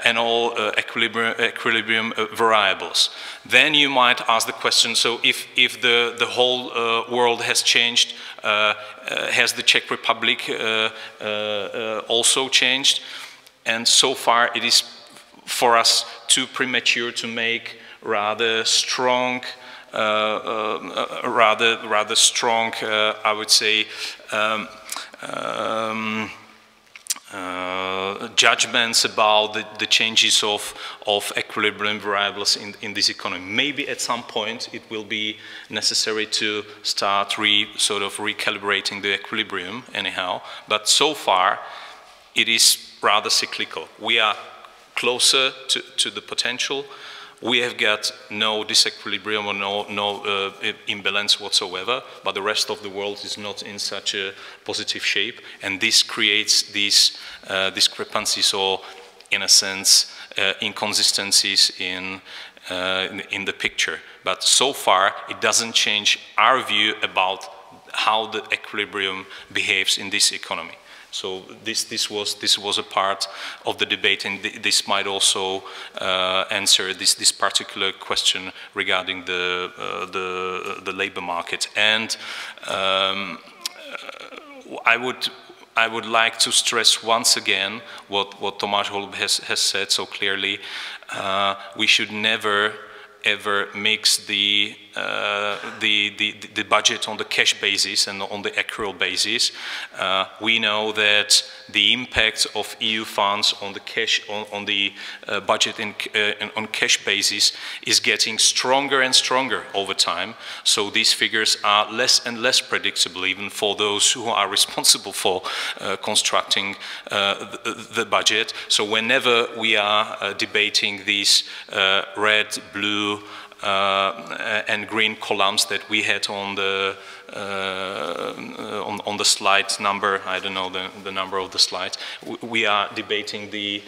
And all equilibrium variables. Then you might ask the question, so if the whole world has changed, has the Czech Republic also changed? And so far it is for us too premature to make rather strong, I would say, judgments about the changes of equilibrium variables in this economy. Maybe at some point it will be necessary to start sort of recalibrating the equilibrium anyhow, but so far it is rather cyclical. We are closer to the potential. We have got no disequilibrium or no imbalance whatsoever, but the rest of the world is not in such a positive shape, and this creates these discrepancies, or in a sense inconsistencies in the picture. But so far it doesn't change our view about how the equilibrium behaves in this economy. So this was a part of the debate, and this might also answer this particular question regarding the labor market. And I would like to stress once again what Tomáš Holub has said so clearly. We should never ever mix the budget on the cash basis and on the accrual basis. We know that the impact of EU funds on the cash on the budget on cash basis is getting stronger and stronger over time. So these figures are less and less predictable, even for those who are responsible for constructing the budget. So whenever we are debating these red, blue, and green columns that we had on the slide number, I don't know the number of the slide. We are debating the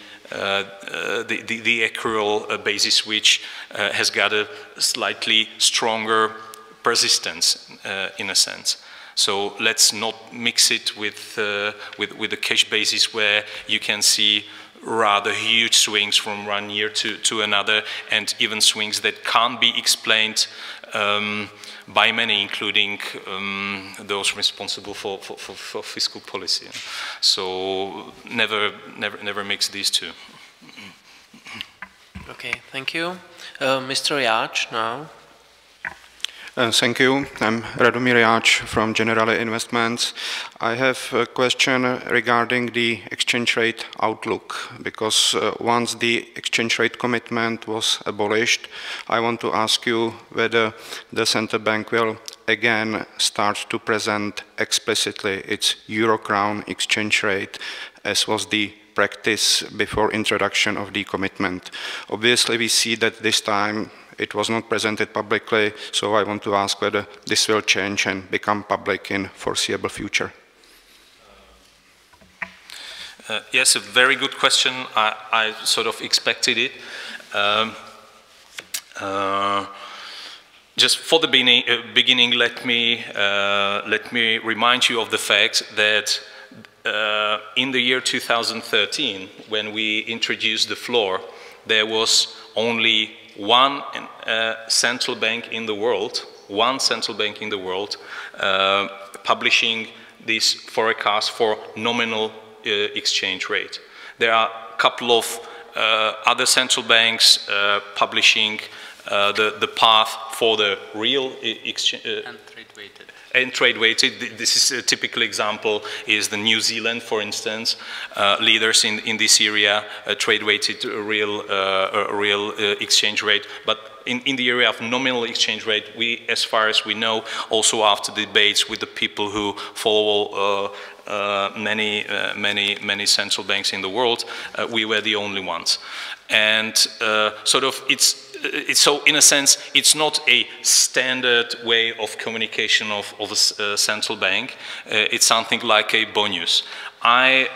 accrual basis, which has got a slightly stronger persistence in a sense. So let's not mix it with the cash basis, where you can see rather huge swings from one year to another, and even swings that can't be explained by many, including those responsible for fiscal policy. So never mix these two. Okay, thank you. Mr. Jáč now. Thank you. I'm Radomír Jáč from Generali Investments. I have a question regarding the exchange rate outlook, because once the exchange rate commitment was abolished, I want to ask you whether the central bank will again start to present explicitly its euro-crown exchange rate, as was the practice before introduction of the commitment. Obviously, we see that this time it was not presented publicly, so I want to ask whether this will change and become public in foreseeable future. Yes, a very good question. I sort of expected it. Just for the beginning, let me remind you of the fact that in the year 2013, when we introduced the floor, there was only one central bank in the world, publishing this forecast for nominal exchange rate. There are a couple of other central banks publishing the path for the real exchange and trade-weighted. And trade-weighted. This is a typical example is the New Zealand, for instance, leaders in this area, trade-weighted real exchange rate. But in the area of nominal exchange rate, we, as far as we know, also after debates with the people who follow many central banks in the world, we were the only ones. And sort of so in a sense, it's not a standard way of communication of a central bank. It's something like a bonus. And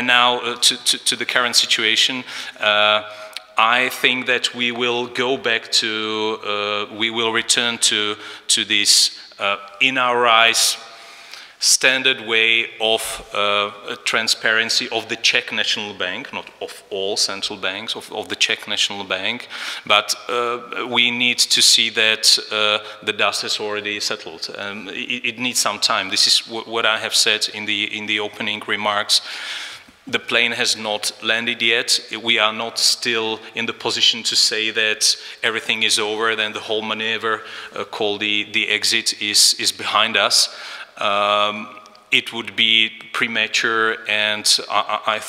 now to the current situation, I think that we will go back to, we will return to this, in our eyes, standard way of transparency of the Czech National Bank, not of all central banks, of the Czech National Bank, but we need to see that the dust has already settled. It needs some time. This is what I have said in the opening remarks. The plane has not landed yet. We are not still in the position to say that everything is over, then the whole maneuver called the exit is behind us. It would be premature and I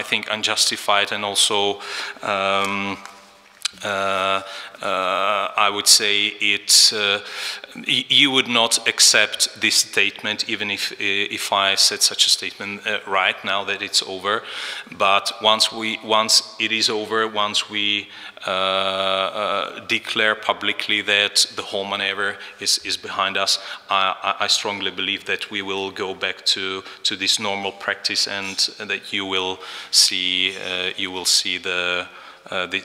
think unjustified, and also I would say it. You would not accept this statement even if I said such a statement right now that it's over. But once it is over, once we declare publicly that the whole maneuver is behind us, I strongly believe that we will go back to this normal practice, and that you will see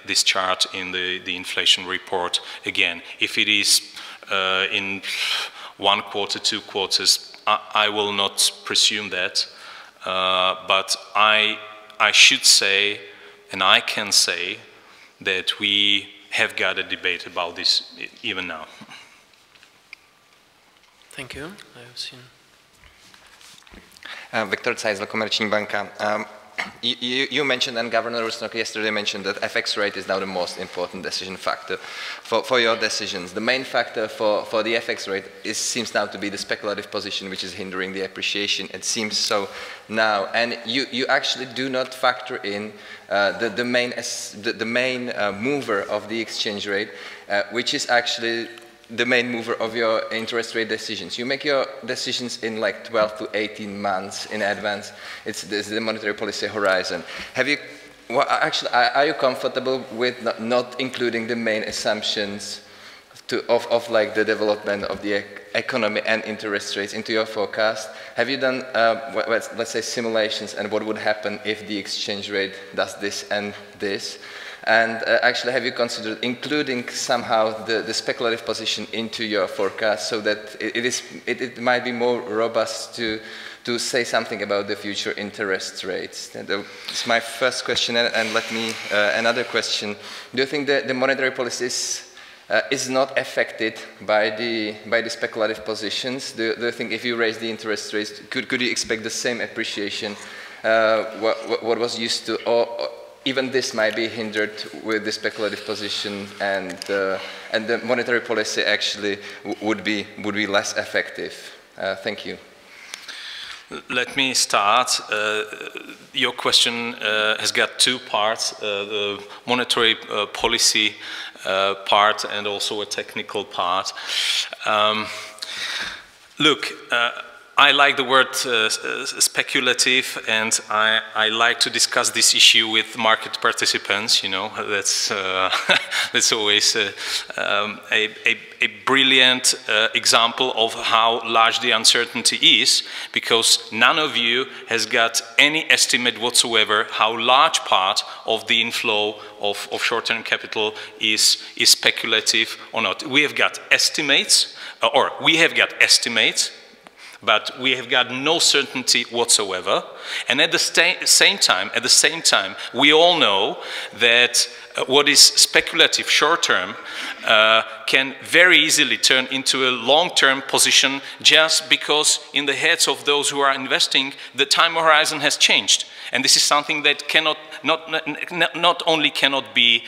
this chart in the inflation report again. If it is in 1 quarter, 2 quarters, I will not presume that, but I should say, and I can say, that we have got a debate about this even now. Thank you. I have seen. Viktor Zeisler, Komerční banka. you mentioned, and Governor Rusnok yesterday mentioned, that FX rate is now the most important decision factor for your decisions. The main factor for the FX rate seems now to be the speculative position, which is hindering the appreciation. It seems so now. And you actually do not factor in the main mover of the exchange rate, which is actually the main mover of your interest rate decisions. You make your decisions in like 12 to 18 months in advance. It's the monetary policy horizon. Are you comfortable with not including the main assumptions of like the development of the economy and interest rates into your forecast? Have you done, let's say, simulations and what would happen if the exchange rate does this and this? And actually, have you considered including somehow the speculative position into your forecast so that it might be more robust to say something about the future interest rates? That's my first question. And let me, another question. Do you think that the monetary policy is not affected by the speculative positions? Do you think if you raise the interest rates, could you expect the same appreciation what was used to, or even this might be hindered with the speculative position, and the monetary policy actually would be less effective? Thank you. Let me start. Your question has got two parts, the monetary policy part and also a technical part. Look, I like the word speculative, and I like to discuss this issue with market participants. You know, that's that's always a brilliant example of how large the uncertainty is, because none of you has got any estimate whatsoever how large part of the inflow of short-term capital is speculative or not. We have got estimates, but we have got no certainty whatsoever. And at the same time, we all know that what is speculative short-term can very easily turn into a long-term position, just because in the heads of those who are investing, the time horizon has changed. And this is something that not only cannot be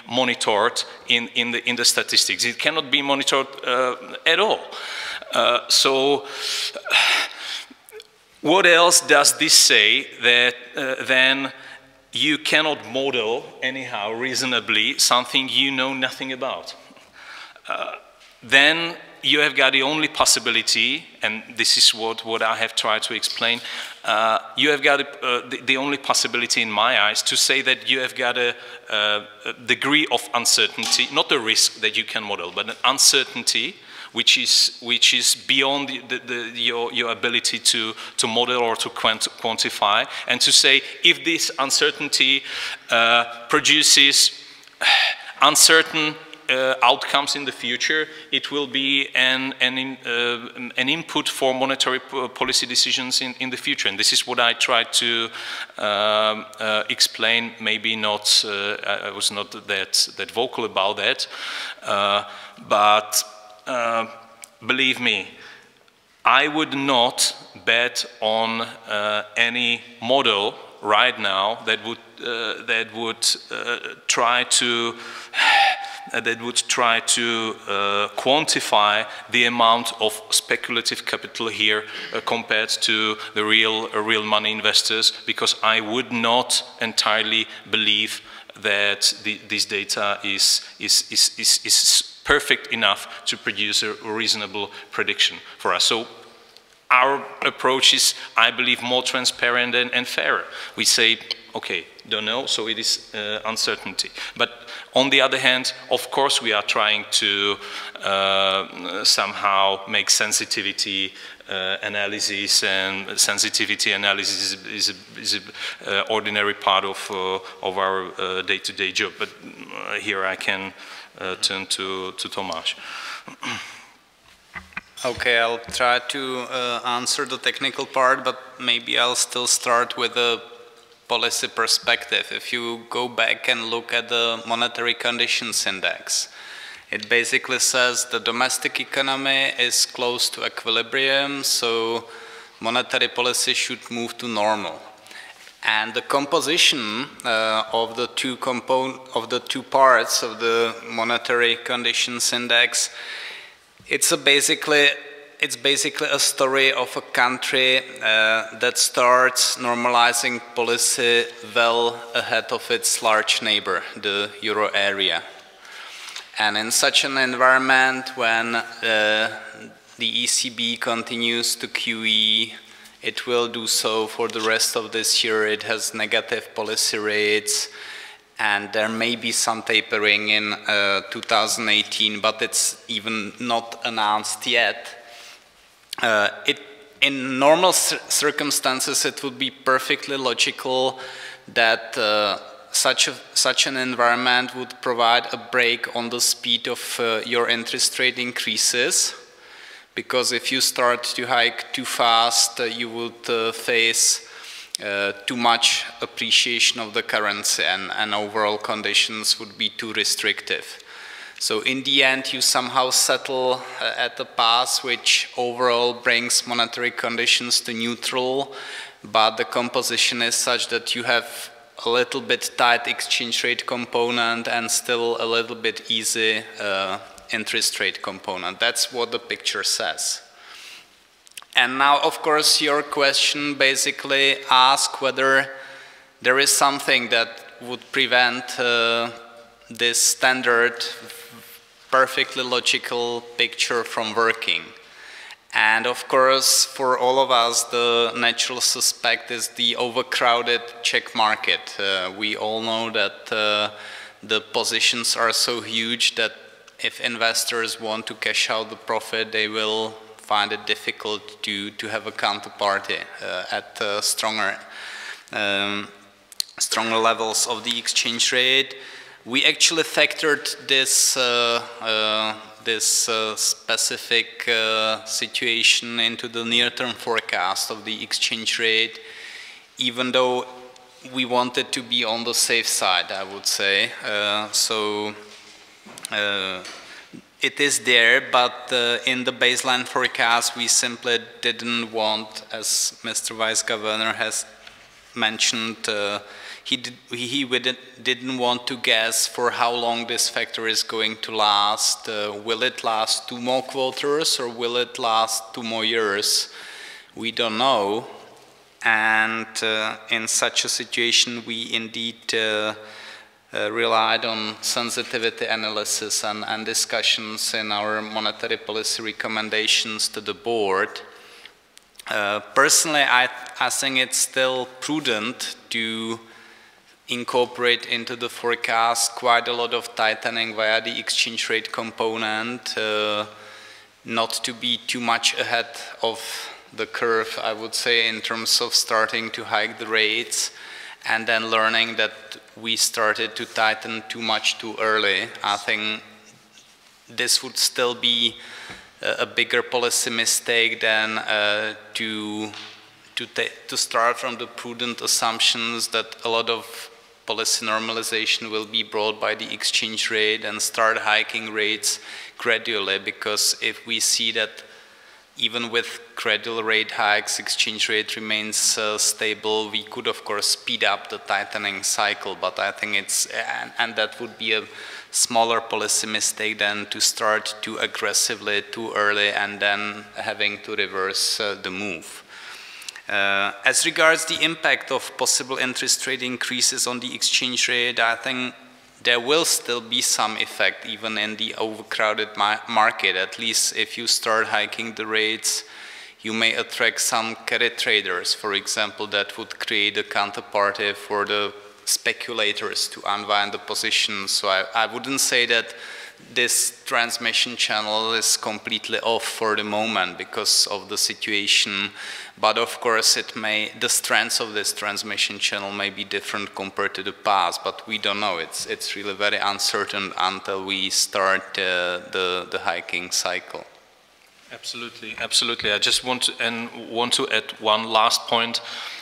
monitored in the statistics, it cannot be monitored at all. So what else does this say? That then you cannot model anyhow reasonably something you know nothing about. Then you have got the only possibility, and this is what I have tried to explain, you have got the only possibility in my eyes to say that you have got a degree of uncertainty, not a risk that you can model, but an uncertainty which is beyond your ability to model or to quantify, and to say if this uncertainty produces uncertain outcomes in the future, it will be an input for monetary policy decisions in the future. And this is what I tried to explain. Maybe not, I was not that vocal about that, but believe me, I would not bet on any model right now that would try to quantify the amount of speculative capital here compared to the real money investors, because I would not entirely believe that this data is perfect enough to produce a reasonable prediction for us. So our approach is, I believe, more transparent and fairer. We say, okay, don't know, so it is uncertainty. But on the other hand, of course, we are trying to somehow make sensitivity analysis, and sensitivity analysis is an ordinary part of our day-to-day job. But here I can turn to Tomáš. Okay, I'll try to answer the technical part, but maybe I'll still start with a policy perspective. If you go back and look at the monetary conditions index, it basically says the domestic economy is close to equilibrium, so monetary policy should move to normal. And the composition of the two parts of the monetary conditions index, it's basically a story of a country that starts normalizing policy well ahead of its large neighbor, the euro area. And in such an environment, when the ECB continues to QE, it will do so for the rest of this year. It has negative policy rates, and there may be some tapering in 2018, but it's even not announced yet. In normal circumstances, it would be perfectly logical that such an environment would provide a brake on the speed of your interest rate increases. Because if you start to hike too fast, you would face too much appreciation of the currency, and overall conditions would be too restrictive. So in the end, you somehow settle at a path which overall brings monetary conditions to neutral, but the composition is such that you have a little bit tight exchange rate component and still a little bit easy interest rate component. That's what the picture says. And now, of course, your question basically asks whether there is something that would prevent this standard, perfectly logical picture from working. And of course, for all of us, the natural suspect is the overcrowded Czech market. We all know that the positions are so huge that if investors want to cash out the profit, they will find it difficult to have a counterparty at stronger levels of the exchange rate. We actually factored this specific situation into the near-term forecast of the exchange rate, even though we wanted to be on the safe side, I would say. It is there, but in the baseline forecast, we simply didn't want, as Mr. Vice Governor has mentioned, he didn't want to guess for how long this factor is going to last. Will it last 2 more quarters or will it last 2 more years? We don't know. And in such a situation, we indeed relied on sensitivity analysis and discussions in our monetary policy recommendations to the board. Personally, I think it's still prudent to incorporate into the forecast quite a lot of tightening via the exchange rate component, not to be too much ahead of the curve, I would say, in terms of starting to hike the rates and then learning that we started to tighten too much too early. I think this would still be a bigger policy mistake than to start from the prudent assumptions that a lot of policy normalization will be brought by the exchange rate and start hiking rates gradually, because if we see that even with gradual rate hikes, exchange rate remains stable, we could of course speed up the tightening cycle, but I think and that would be a smaller policy mistake than to start too aggressively, too early, and then having to reverse the move. As regards the impact of possible interest rate increases on the exchange rate, I think there will still be some effect even in the overcrowded market. At least if you start hiking the rates, you may attract some carry traders, for example, that would create a counterparty for the speculators to unwind the position. So I wouldn't say that this transmission channel is completely off for the moment because of the situation, but of course the strengths of this transmission channel may be different compared to the past, but we don't know. It's really very uncertain until we start the hiking cycle. Absolutely, absolutely. I just want to add one last point.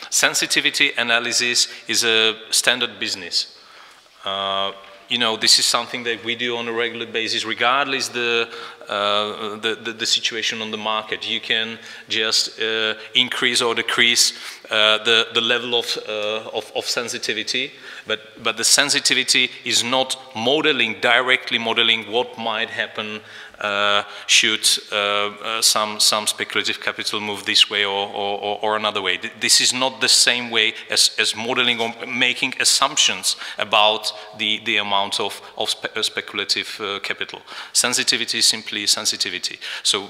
Sensitivity analysis is a standard business. you know, this is something that we do on a regular basis, regardless the situation on the market. You can just increase or decrease the level of sensitivity, but the sensitivity is not directly modeling what might happen should some speculative capital move this way or another way. This is not the same way as modeling or making assumptions about the amount of speculative capital. Sensitivity is simply sensitivity. So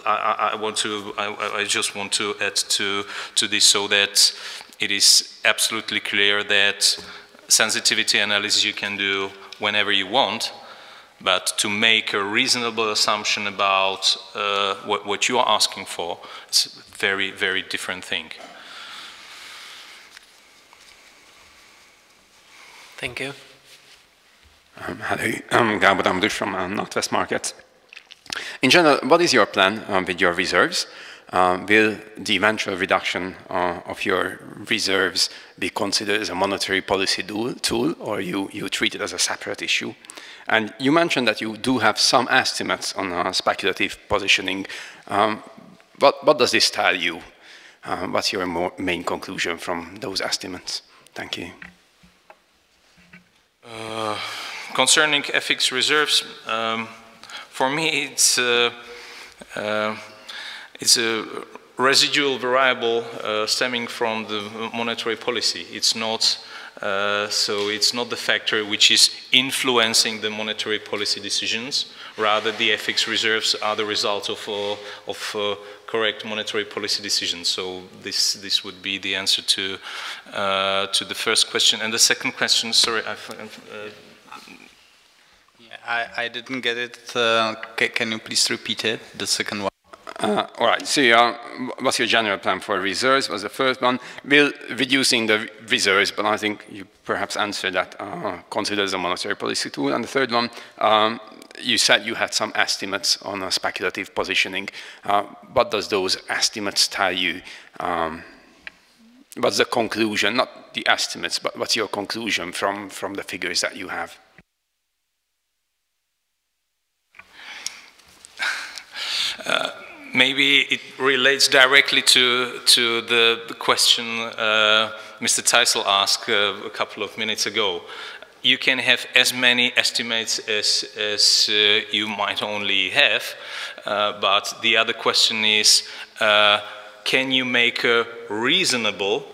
I just want to add to this so that it is absolutely clear that sensitivity analysis you can do whenever you want, but to make a reasonable assumption about what you are asking for, it's a very, very different thing. Thank you. Hello, I'm Gábor Amdus from NatWest Markets. In general, what is your plan with your reserves? Will the eventual reduction of your reserves be considered as a monetary policy tool, or you treat it as a separate issue? And you mentioned that you do have some estimates on speculative positioning. What does this tell you? What's your main conclusion from those estimates? Thank you. Concerning FX reserves, for me it's a residual variable stemming from the monetary policy. It's not so it's not the factor which is influencing the monetary policy decisions. Rather, the FX reserves are the result of correct monetary policy decisions. So this would be the answer to the first question. And the second question, sorry, I didn't get it. Can you please repeat it, the second one? All right, so what's your general plan for reserves was the first one. Will reducing the reserves, but I think you perhaps answered that, considered as a monetary policy tool. And the third one, you said you had some estimates on speculative positioning. What does those estimates tell you? What's the conclusion, not the estimates, but what's your conclusion from the figures that you have? Maybe it relates directly to the question Mr. Teisel asked a couple of minutes ago. You can have as many estimates as you might only have, but the other question is, can you make a reasonable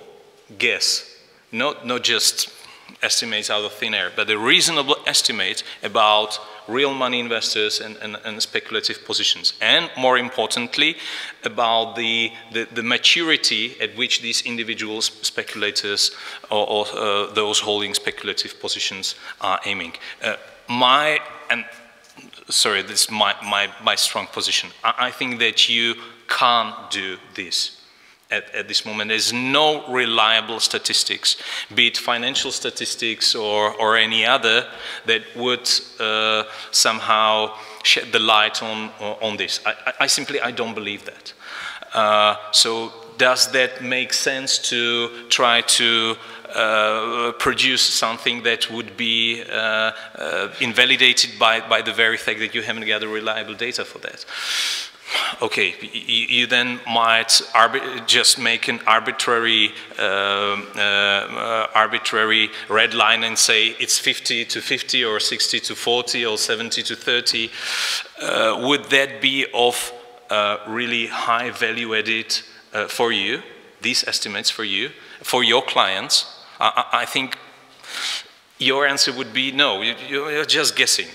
guess, not just estimates out of thin air, but a reasonable estimate about real money investors and speculative positions, and more importantly, about the maturity at which these individual speculators or those holding speculative positions are aiming. Sorry, this is my strong position. I think that you can't do this. At this moment, there's no reliable statistics, be it financial statistics or any other, that would somehow shed the light on this. I don't believe that. So does that make sense to try to produce something that would be invalidated by the very fact that you haven't gathered reliable data for that? Okay, you then might just make an arbitrary red line and say it's 50 to 50 or 60 to 40 or 70 to 30. Would that be of really high value added for you, these estimates for you, for your clients? I think your answer would be no, you're just guessing.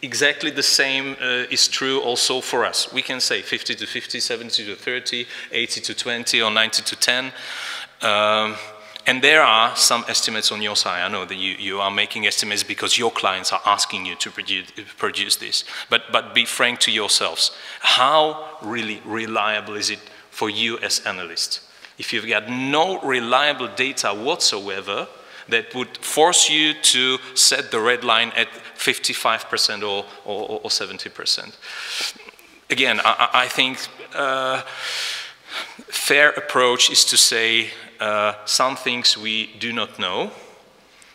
Exactly the same is true also for us. We can say 50 to 50, 70 to 30, 80 to 20, or 90 to 10. And there are some estimates on your side. I know that you are making estimates because your clients are asking you to produce this. But be frank to yourselves. How really reliable is it for you as analysts? If you've got no reliable data whatsoever, that would force you to set the red line at 55% or 70%. Again, I think fair approach is to say some things we do not know,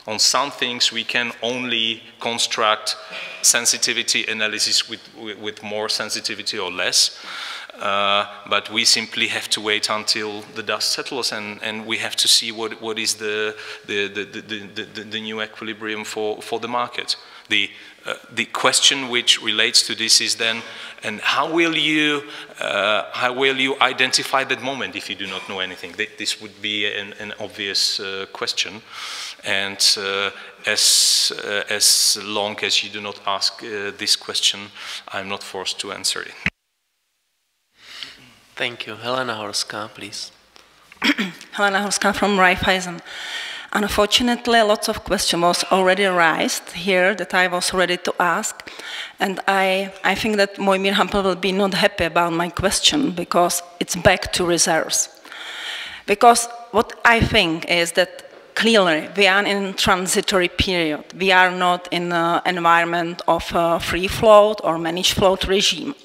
On some things we can only construct sensitivity analysis with more sensitivity or less. But we simply have to wait until the dust settles, and we have to see what is the new equilibrium for the market. The question which relates to this is then, and how will you identify that moment if you do not know anything? This would be an obvious question, and as long as you do not ask this question, I'm not forced to answer it. Thank you. Helena Horska, please. Helena Horska from Raiffeisen. Unfortunately, lots of questions was already raised here that I was ready to ask. And I think that Mojmír Hampel will be not happy about my question because it's back to reserves. Because what I think is that clearly we are in a transitory period. We are not in an environment of a free float or managed float regime.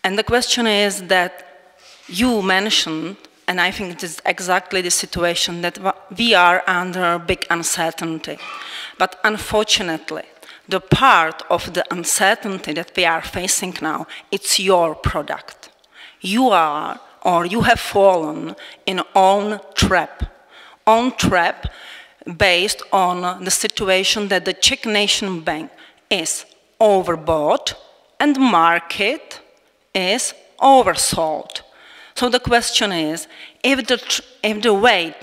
And the question is that you mentioned, and I think it is exactly the situation, that we are under big uncertainty. But unfortunately, the part of the uncertainty that we are facing now, it's your product. You are, or you have fallen in own trap based on the situation that the Czech National Bank is overbought and the market is oversold. So the question is, if the way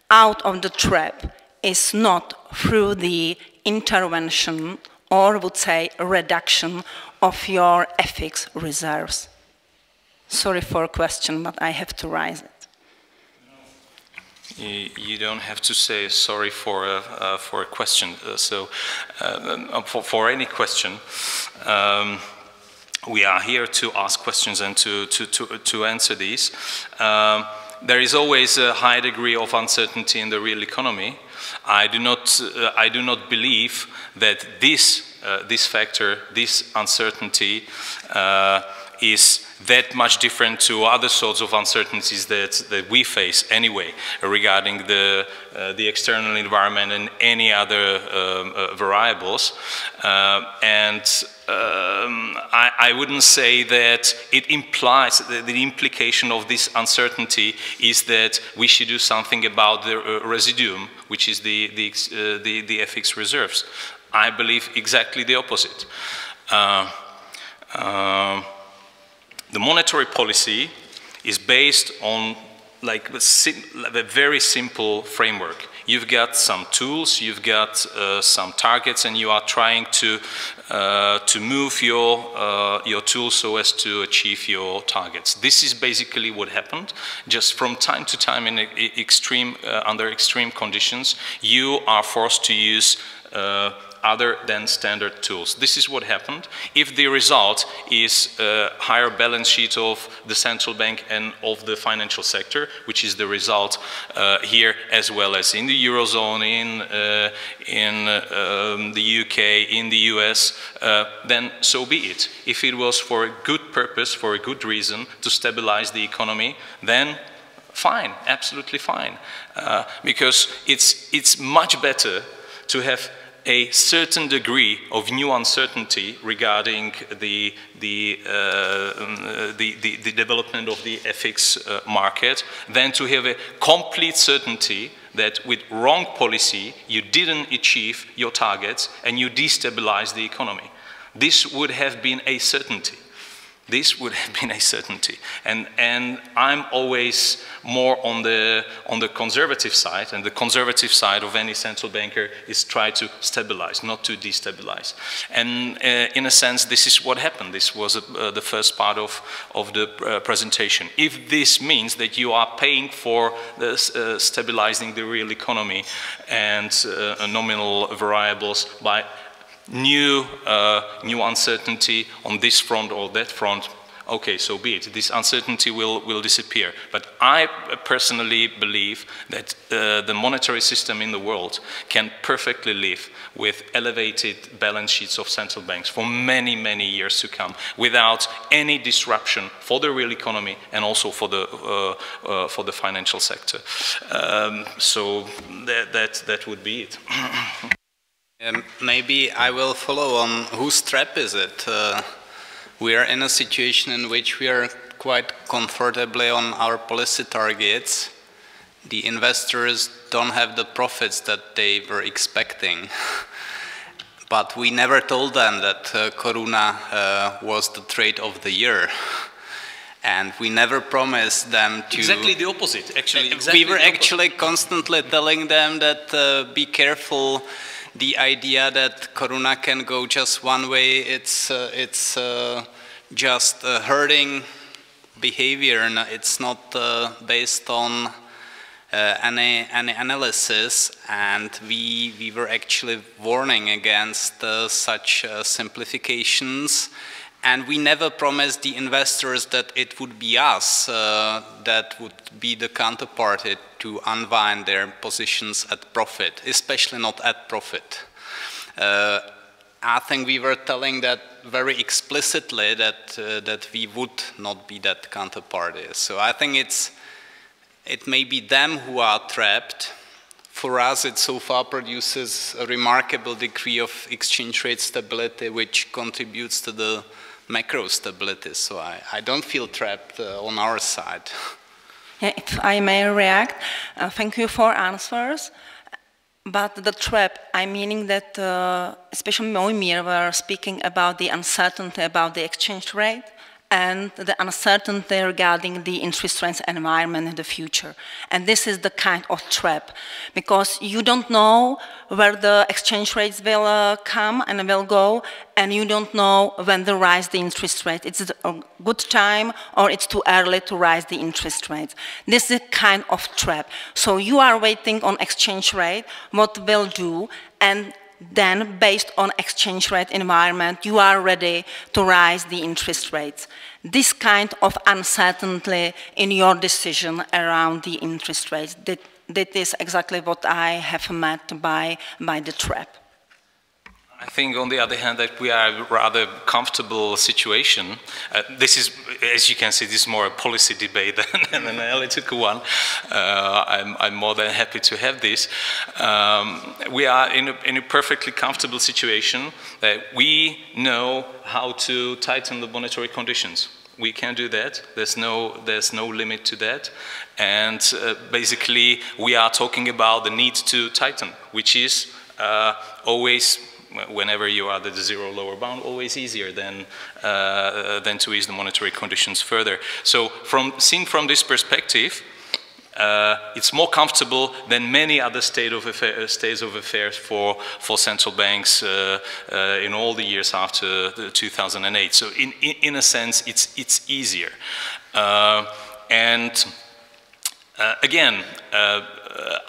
out of the trap is not through the intervention or would say reduction of your FX reserves. Sorry for a question, but I have to raise it. You don't have to say sorry for a question. For any question, we are here to ask questions and to answer these. There is always a high degree of uncertainty in the real economy. I do not believe that this factor, this uncertainty, is that much different to other sorts of uncertainties that we face anyway regarding the external environment and any other variables. I wouldn't say that it implies that the implication of this uncertainty is that we should do something about the residuum, which is the FX reserves. I believe exactly the opposite. The monetary policy is based on like a very simple framework. You've got some tools, you've got some targets, and you are trying to move your tools so as to achieve your targets. This is basically what happened. Just from time to time, in under extreme conditions, you are forced to use other than standard tools. This is what happened. If the result is a higher balance sheet of the central bank and of the financial sector, which is the result here as well as in the Eurozone, in the UK, in the US, then so be it. If it was for a good purpose, for a good reason to stabilize the economy, then fine, absolutely fine. Because it's much better to have a certain degree of new uncertainty regarding the development of the FX market than to have a complete certainty that with wrong policy you didn't achieve your targets and you destabilize the economy. This would have been a certainty. This would have been a certainty, and I'm always more on the conservative side, and the conservative side of any central banker is try to stabilize, not to destabilize. And in a sense, this is what happened. This was the first part of the presentation. If this means that you are paying for the, stabilizing the real economy and nominal variables by new uncertainty on this front or that front, okay, so be it. This uncertainty will disappear. But I personally believe that the monetary system in the world can perfectly live with elevated balance sheets of central banks for many, many years to come without any disruption for the real economy and also for the financial sector. So that would be it. Maybe I will follow on whose trap is it? We are in a situation in which we are quite comfortably on our policy targets. The investors don't have the profits that they were expecting. But we never told them that Corona was the trade of the year. And we never promised them to... Exactly the opposite, actually. We were actually constantly telling them that be careful. The idea that Corona can go just one way, it's just herding behavior, and it's not based on any analysis, and we were actually warning against such simplifications. And we never promised the investors that it would be us that would be the counterparty to unwind their positions at profit, especially not at profit. I think we were telling that very explicitly that we would not be that counterparty. So I think it may be them who are trapped. For us, it so far produces a remarkable degree of exchange rate stability, which contributes to the macro stability, so I don't feel trapped on our side. Yeah, if I may react, thank you for answers. But the trap, I'm meaning that especially Mojmír were speaking about the uncertainty about the exchange rate and the uncertainty regarding the interest rates environment in the future. And this is the kind of trap, because you don't know where the exchange rates will come and will go, and you don't know when to rise the interest rate. It's a good time or it's too early to rise the interest rates. This is a kind of trap. So you are waiting on exchange rate, what will do, and then based on exchange rate environment, you are ready to rise the interest rates. This kind of uncertainty in your decision around the interest rates, that is exactly what I have meant by the trap. I think, on the other hand, that we are a rather comfortable situation. This is, as you can see, this is more a policy debate than an analytical one. I'm more than happy to have this. We are in a perfectly comfortable situation that we know how to tighten the monetary conditions. We can do that. There's no limit to that. And basically, we are talking about the need to tighten, which is always, whenever you are at the zero lower bound, always easier than to ease the monetary conditions further. So seen from this perspective, it's more comfortable than many other states of affairs for central banks in all the years after 2008. So in a sense, it's easier. Again,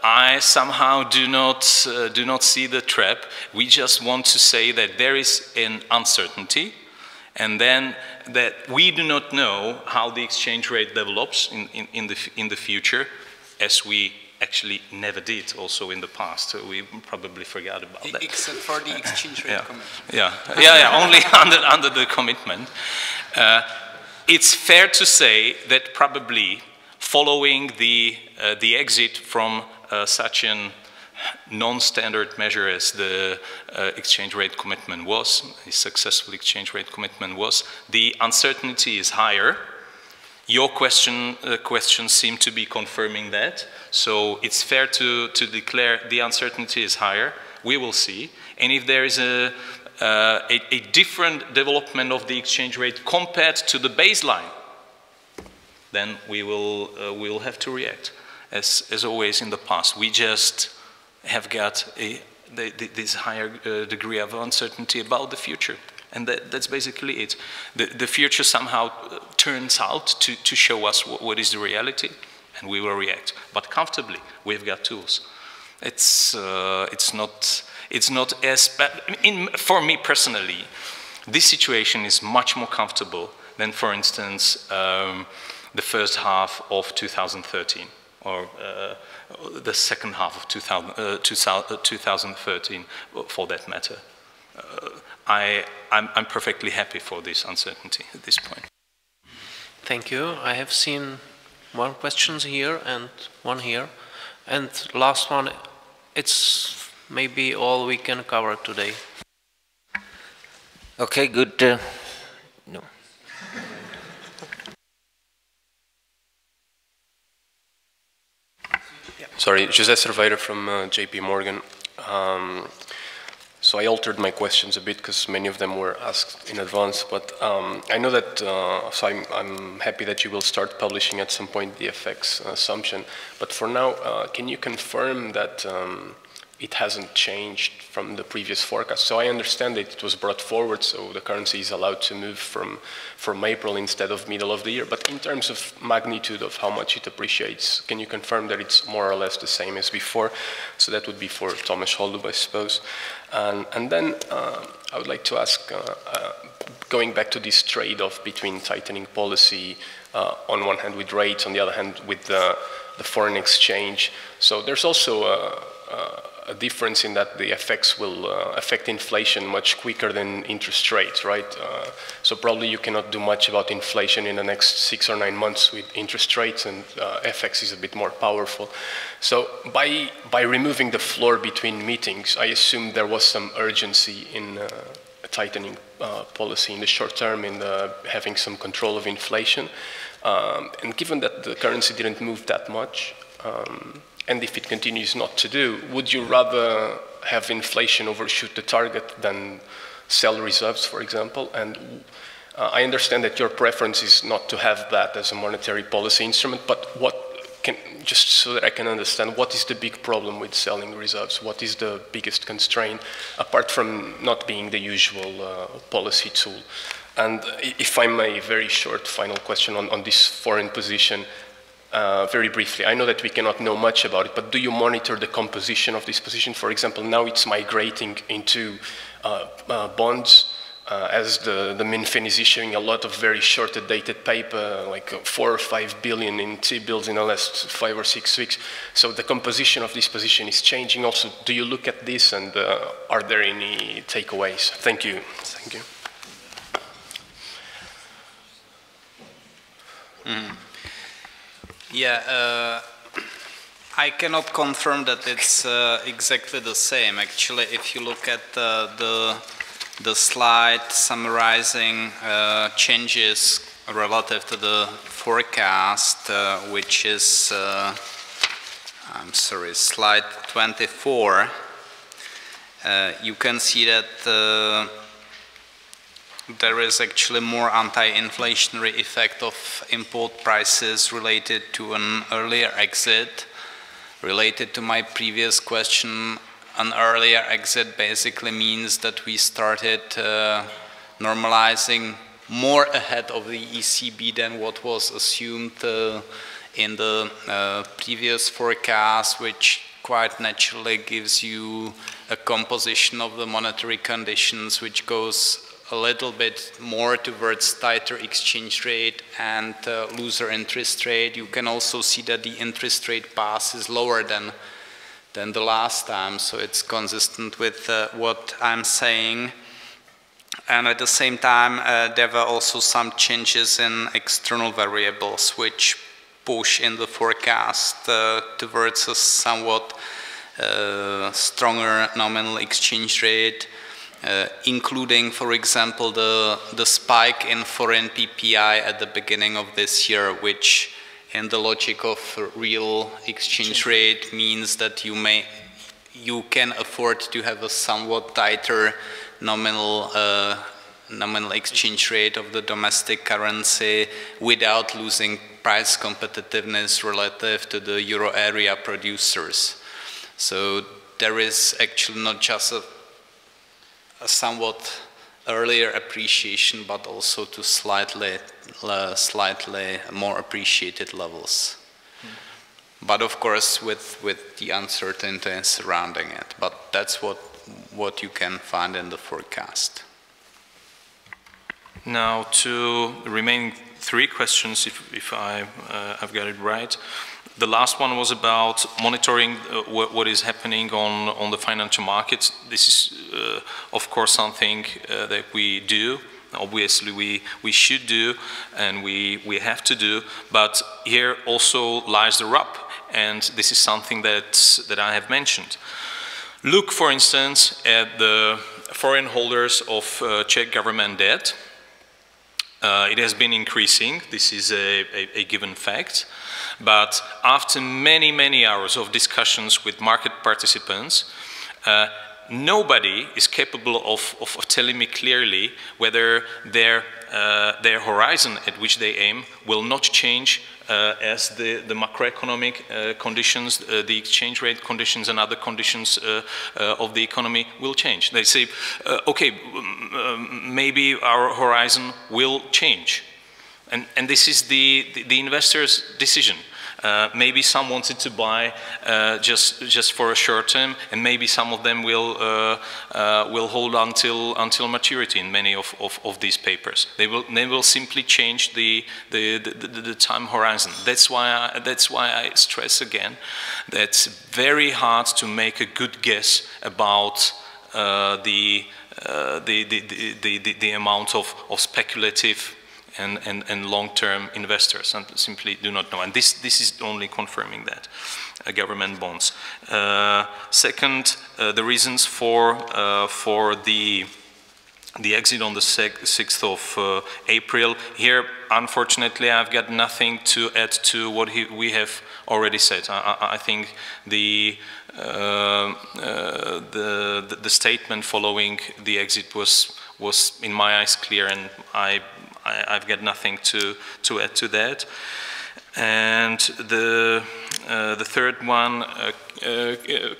I somehow do not see the trap. We just want to say that there is an uncertainty, and then that we do not know how the exchange rate develops in the future, as we actually never did also in the past. We probably forgot about that. Except for the exchange rate commitment. Yeah, only under the commitment. It's fair to say that probably following the exit from such a non-standard measure as the exchange rate commitment was, a successful exchange rate commitment was, the uncertainty is higher. Your questions seem to be confirming that. So it's fair to declare the uncertainty is higher. We will see. And if there is a different development of the exchange rate compared to the baseline, then we will have to react, as always in the past. We just have got this higher degree of uncertainty about the future, and that's basically it. The future somehow turns out to show us what is the reality, and we will react. But comfortably, we've got tools. It's not as bad. For me personally, this situation is much more comfortable than, for instance, the first half of 2013 or the second half of 2013, for that matter. I'm perfectly happy for this uncertainty at this point. Thank you. I have seen one question here and one here. And last one, it's maybe all we can cover today. Okay, good. No. Sorry, José Cerveira from JP Morgan. So I altered my questions a bit because many of them were asked in advance, but I know that, so I'm happy that you will start publishing at some point the FX assumption, but for now, can you confirm that it hasn't changed from the previous forecast? So I understand that it was brought forward, so the currency is allowed to move from April instead of middle of the year, but in terms of magnitude of how much it appreciates, can you confirm that it's more or less the same as before? So that would be for Thomas Holub, I suppose. And then I would like to ask, going back to this trade-off between tightening policy on one hand with rates, on the other hand with the foreign exchange. So there's also a difference in that the FX will affect inflation much quicker than interest rates, right? So probably you cannot do much about inflation in the next 6 or 9 months with interest rates, and FX is a bit more powerful. So by removing the floor between meetings, I assume there was some urgency in tightening policy in the short term, in having some control of inflation. And given that the currency didn't move that much, and if it continues not to do, would you rather have inflation overshoot the target than sell reserves, for example? And I understand that your preference is not to have that as a monetary policy instrument, but just so that I can understand, what is the big problem with selling reserves? What is the biggest constraint, apart from not being the usual policy tool? And if I may, very short final question on this foreign position. Very briefly, I know that we cannot know much about it, but do you monitor the composition of this position? For example, now it's migrating into bonds, as the Minfin is issuing a lot of very short dated paper, like 4 or 5 billion in T-bills in the last 5 or 6 weeks. So the composition of this position is changing. Also, do you look at this, and are there any takeaways? Thank you. Thank you. Yeah, I cannot confirm that it's exactly the same. Actually, if you look at the slide summarizing changes relative to the forecast, which is, I'm sorry, slide 24, you can see that there is actually more anti-inflationary effect of import prices related to an earlier exit. Related to my previous question, an earlier exit basically means that we started normalizing more ahead of the ECB than what was assumed in the previous forecast, which quite naturally gives you a composition of the monetary conditions which goes a little bit more towards tighter exchange rate and looser interest rate. You can also see that the interest rate path is lower than the last time, so it's consistent with what I'm saying. And at the same time, there were also some changes in external variables which push in the forecast towards a somewhat stronger nominal exchange rate. Including, for example, the spike in foreign PPI at the beginning of this year, which in the logic of real exchange rate means that you can afford to have a somewhat tighter nominal exchange rate of the domestic currency without losing price competitiveness relative to the euro area producers. So there is actually not just a somewhat earlier appreciation, but also to slightly more appreciated levels. But of course, with the uncertainty surrounding it. But that's what you can find in the forecast. Now to the remaining 3 questions, if I've got it right. The last one was about monitoring what is happening on the financial markets. This is, of course, something that we do. Obviously, we should do, and we have to do. But here also lies the rub, and this is something that I have mentioned. Look, for instance, at the foreign holders of Czech government debt. It has been increasing. This is a given fact. But after many, many hours of discussions with market participants, nobody is capable of telling me clearly whether their horizon at which they aim will not change as the macroeconomic conditions, the exchange rate conditions and other conditions of the economy will change. They say, okay, maybe our horizon will change. And this is the investor's decision. Maybe some wanted to buy just for a short term, and maybe some of them will hold until maturity in many of these papers. They will simply change the time horizon. That's why I stress again that it's very hard to make a good guess about the amount of speculative and long-term investors, and simply do not know. And this is only confirming that. Government bonds. Second, the reasons for the exit on the 6th of April. Here, unfortunately, I've got nothing to add to what we have already said. I think the statement following the exit was in my eyes clear, and I've got nothing to add to that. And the third one,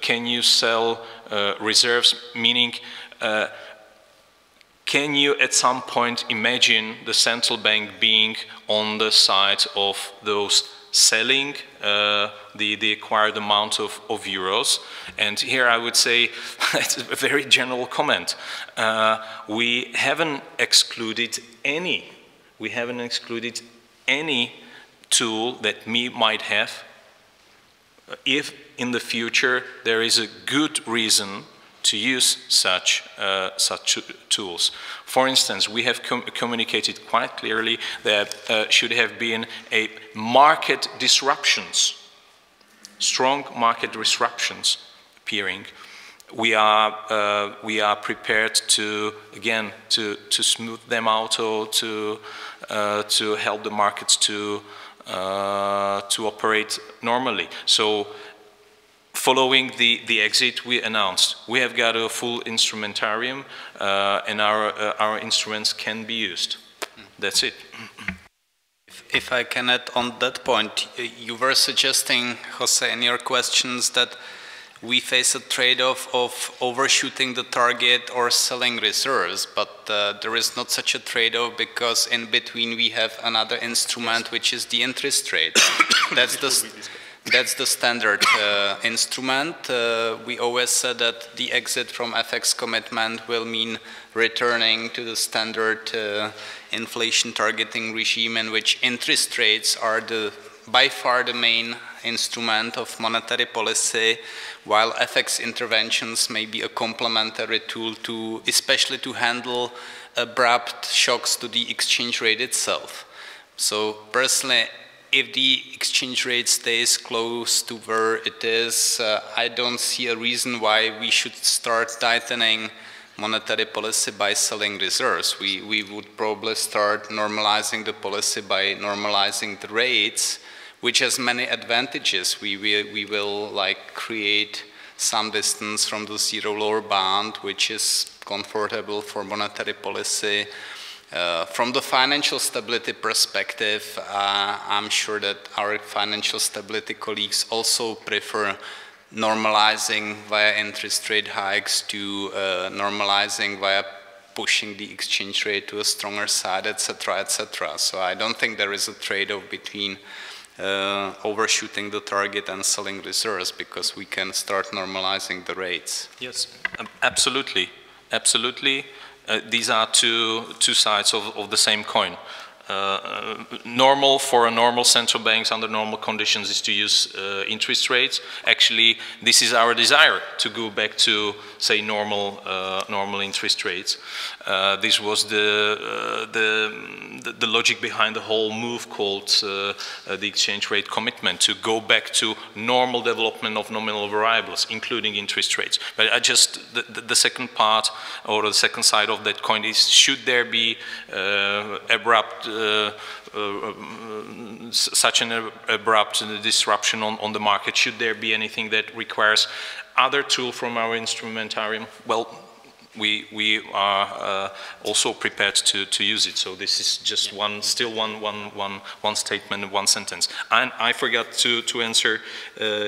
can you sell reserves? Meaning, can you at some point imagine the central bank being on the side of those selling the acquired amount of euros? And here I would say it's a very general comment. We haven't excluded any tool that me might have if in the future there is a good reason to use such tools. For instance, we have communicated quite clearly that should have been a market disruptions, strong market disruptions appearing. We are prepared to again to smooth them out, or to help the markets to operate normally. So, following the exit, we announced we have got a full instrumentarium, and our instruments can be used. That's it. If I can add on that point, you were suggesting, Jose, in your questions that we face a trade-off of overshooting the target or selling reserves, but there is not such a trade-off, because in between we have another instrument, which is the interest rate. That's the standard instrument. We always said that the exit from FX commitment will mean returning to the standard inflation targeting regime, in which interest rates are by far the main instrument of monetary policy, while FX interventions may be a complementary tool especially to handle abrupt shocks to the exchange rate itself. So personally, if the exchange rate stays close to where it is, I don't see a reason why we should start tightening monetary policy by selling reserves. We would probably start normalizing the policy by normalizing the rates, which has many advantages. We will like create some distance from the zero lower bound, which is comfortable for monetary policy. From the financial stability perspective, I'm sure that our financial stability colleagues also prefer normalizing via interest rate hikes to normalizing via pushing the exchange rate to a stronger side, etc., etc. So I don't think there is a trade-off between overshooting the target and selling reserves, because we can start normalizing the rates. Yes, absolutely, absolutely. these are two sides of the same coin. Normal for a normal central banks under normal conditions is to use interest rates. Actually, this is our desire to go back to, say, normal interest rates. This was the logic behind the whole move called the exchange rate commitment, to go back to normal development of nominal variables, including interest rates. But the second part, or the second side of that coin is, should there be abrupt such an abrupt disruption on the market? Should there be anything that requires other tool from our instrumentarium? Well, we are also prepared to use it. So this is just one statement, one sentence. And I forgot to answer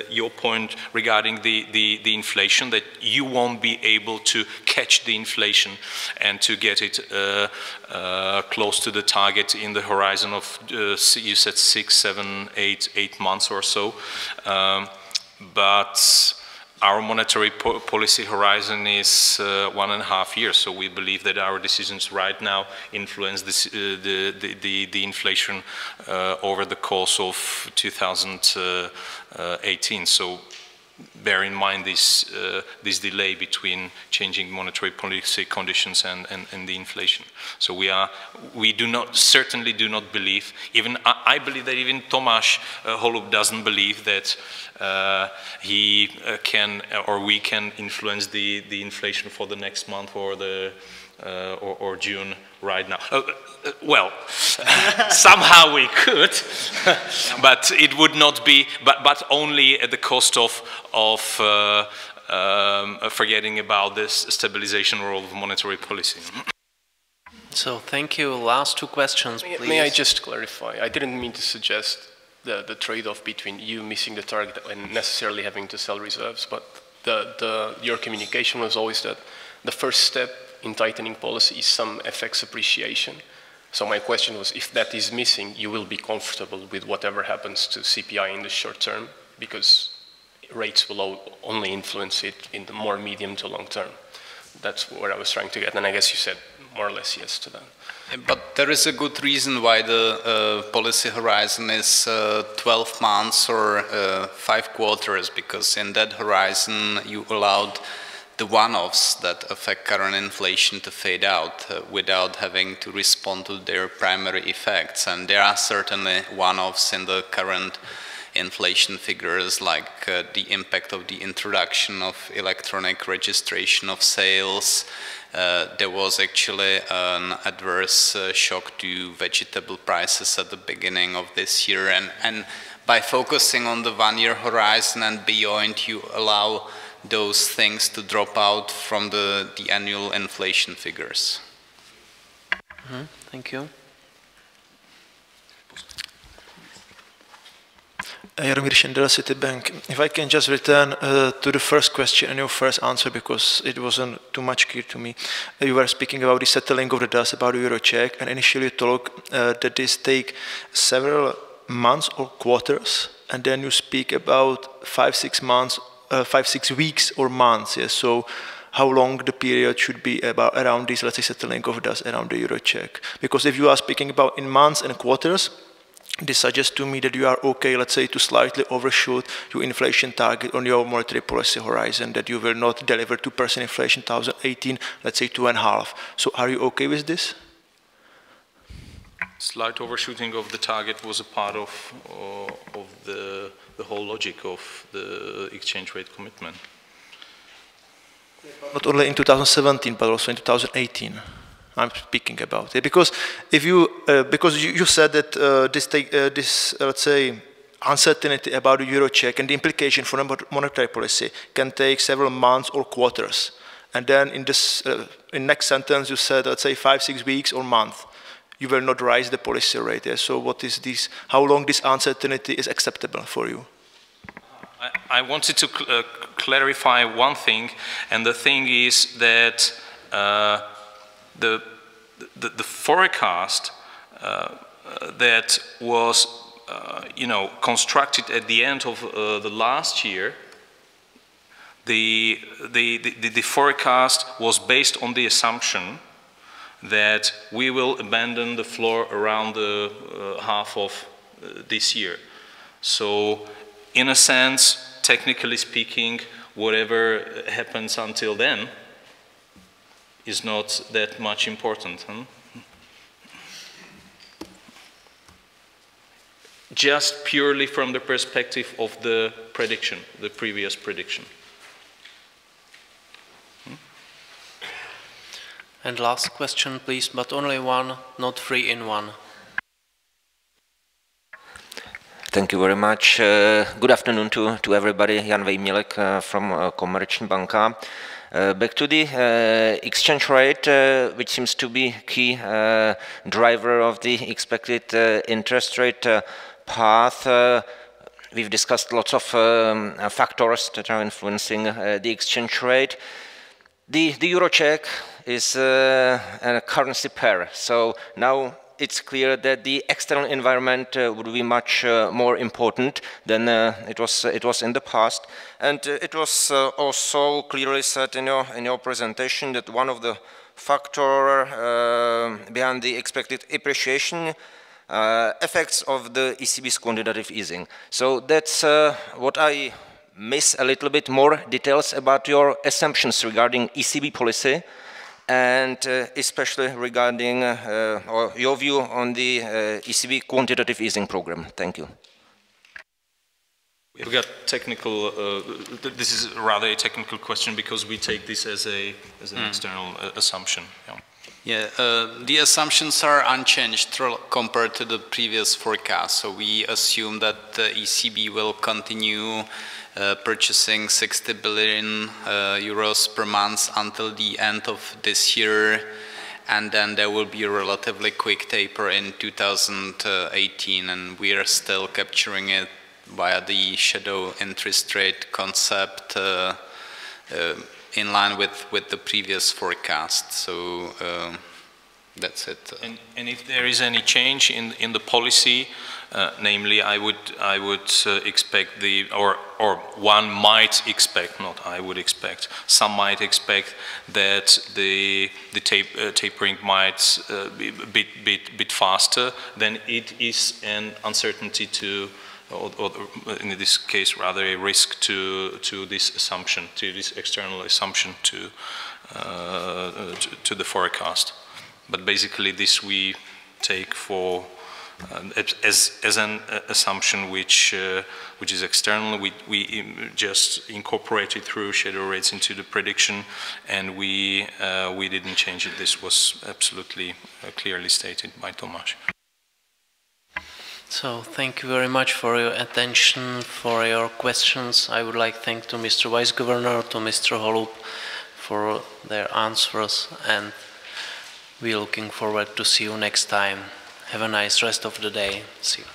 your point regarding the inflation, that you won't be able to catch the inflation and to get it close to the target in the horizon of, you said 6, 7, 8 months or so. But our monetary policy horizon is 1.5 years, so we believe that our decisions right now influence this, the inflation over the course of 2018. So bear in mind this delay between changing monetary policy conditions and the inflation. So we certainly do not believe, even I believe that even Tomáš Holub doesn't believe that he can or we can influence the inflation for the next month or or June right now. Well, somehow we could, but it would not be, but only at the cost of forgetting about this stabilization role of monetary policy. So thank you. Last two questions, please. May I just clarify? I didn't mean to suggest the trade-off between you missing the target and necessarily having to sell reserves, but your communication was always that the first step in tightening policy is some FX appreciation. So my question was, if that is missing, you will be comfortable with whatever happens to CPI in the short term, because rates will only influence it in the more medium to long term. That's where I was trying to get, and I guess you said more or less yes to that. But there is a good reason why the policy horizon is 12 months or 5 quarters, because in that horizon you allowed the one-offs that affect current inflation to fade out without having to respond to their primary effects. And there are certainly one-offs in the current inflation figures, like the impact of the introduction of electronic registration of sales. There was actually an adverse shock to vegetable prices at the beginning of this year. And by focusing on the one-year horizon and beyond, you allow those things to drop out from the annual inflation figures. Thank you. Jaromír Šindel, Citibank. If I can just return to the first question and your first answer, because it wasn't too much clear to me. You were speaking about the settling of the dust, about the euro check, and initially you talked that this take several months or quarters, and then you speak about 5-6 months, 5-6 weeks or months. Yes. So how long the period should be about around this, let's say, settling of dust around the euro check? Because if you are speaking about in months and quarters, this suggests to me that you are okay, let's say, to slightly overshoot your inflation target on your monetary policy horizon, that you will not deliver 2% inflation 2018, let's say 2.5%. So are you okay with this? Slight overshooting of the target was a part of the whole logic of the exchange rate commitment. Not only in 2017, but also in 2018. I'm speaking about it, because if you you said that this let's say uncertainty about the euro check and the implication for monetary policy can take several months or quarters, and then in this in next sentence you said, let's say, 5-6 weeks or month, you will not raise the policy rate. Yeah? So what is this? How long this uncertainty is acceptable for you? I wanted to clarify one thing, and the thing is that the forecast that was constructed at the end of the last year, the forecast was based on the assumption that we will abandon the floor around the half of this year. So, in a sense, technically speaking, whatever happens until then is not that much important. Just purely from the perspective of the prediction, the previous prediction. And last question, please, but only one, not 3 in 1. Thank you very much. Good afternoon to everybody. Jan Vejmilek from Komerční banka. Back to the exchange rate, which seems to be key driver of the expected interest rate path. We've discussed lots of factors that are influencing the exchange rate. The euro Czech is a currency pair, so now it's clear that the external environment would be much more important than it was in the past, and it was also clearly said in your presentation that one of the factors behind the expected appreciation effects of the ECB's quantitative easing. So that's what I miss a little bit more details about your assumptions regarding ECB policy, and especially regarding or your view on the ECB quantitative easing program. Thank you. We've got technical, this is rather a technical question because we take this as an external assumption. Yeah, the assumptions are unchanged compared to the previous forecast. So we assume that the ECB will continue purchasing 60 billion euros per month until the end of this year, and then there will be a relatively quick taper in 2018, and we are still capturing it via the shadow interest rate concept in line with the previous forecast. So that's it. And if there is any change in the policy, namely, I would expect or one might expect, not I would expect, some might expect that the tapering might be a bit faster, then it is an uncertainty to, or in this case rather a risk to this assumption, to this external assumption to the forecast. But basically this we take for as an assumption which is external. We just incorporate it through shadow rates into the prediction, and we didn't change it. This was absolutely clearly stated by Tomáš. So thank you very much for your attention, for your questions. I would like to thank to Mr. Vice Governor, to Mr. Holub for their answers, and we're looking forward to see you next time. Have a nice rest of the day. See you.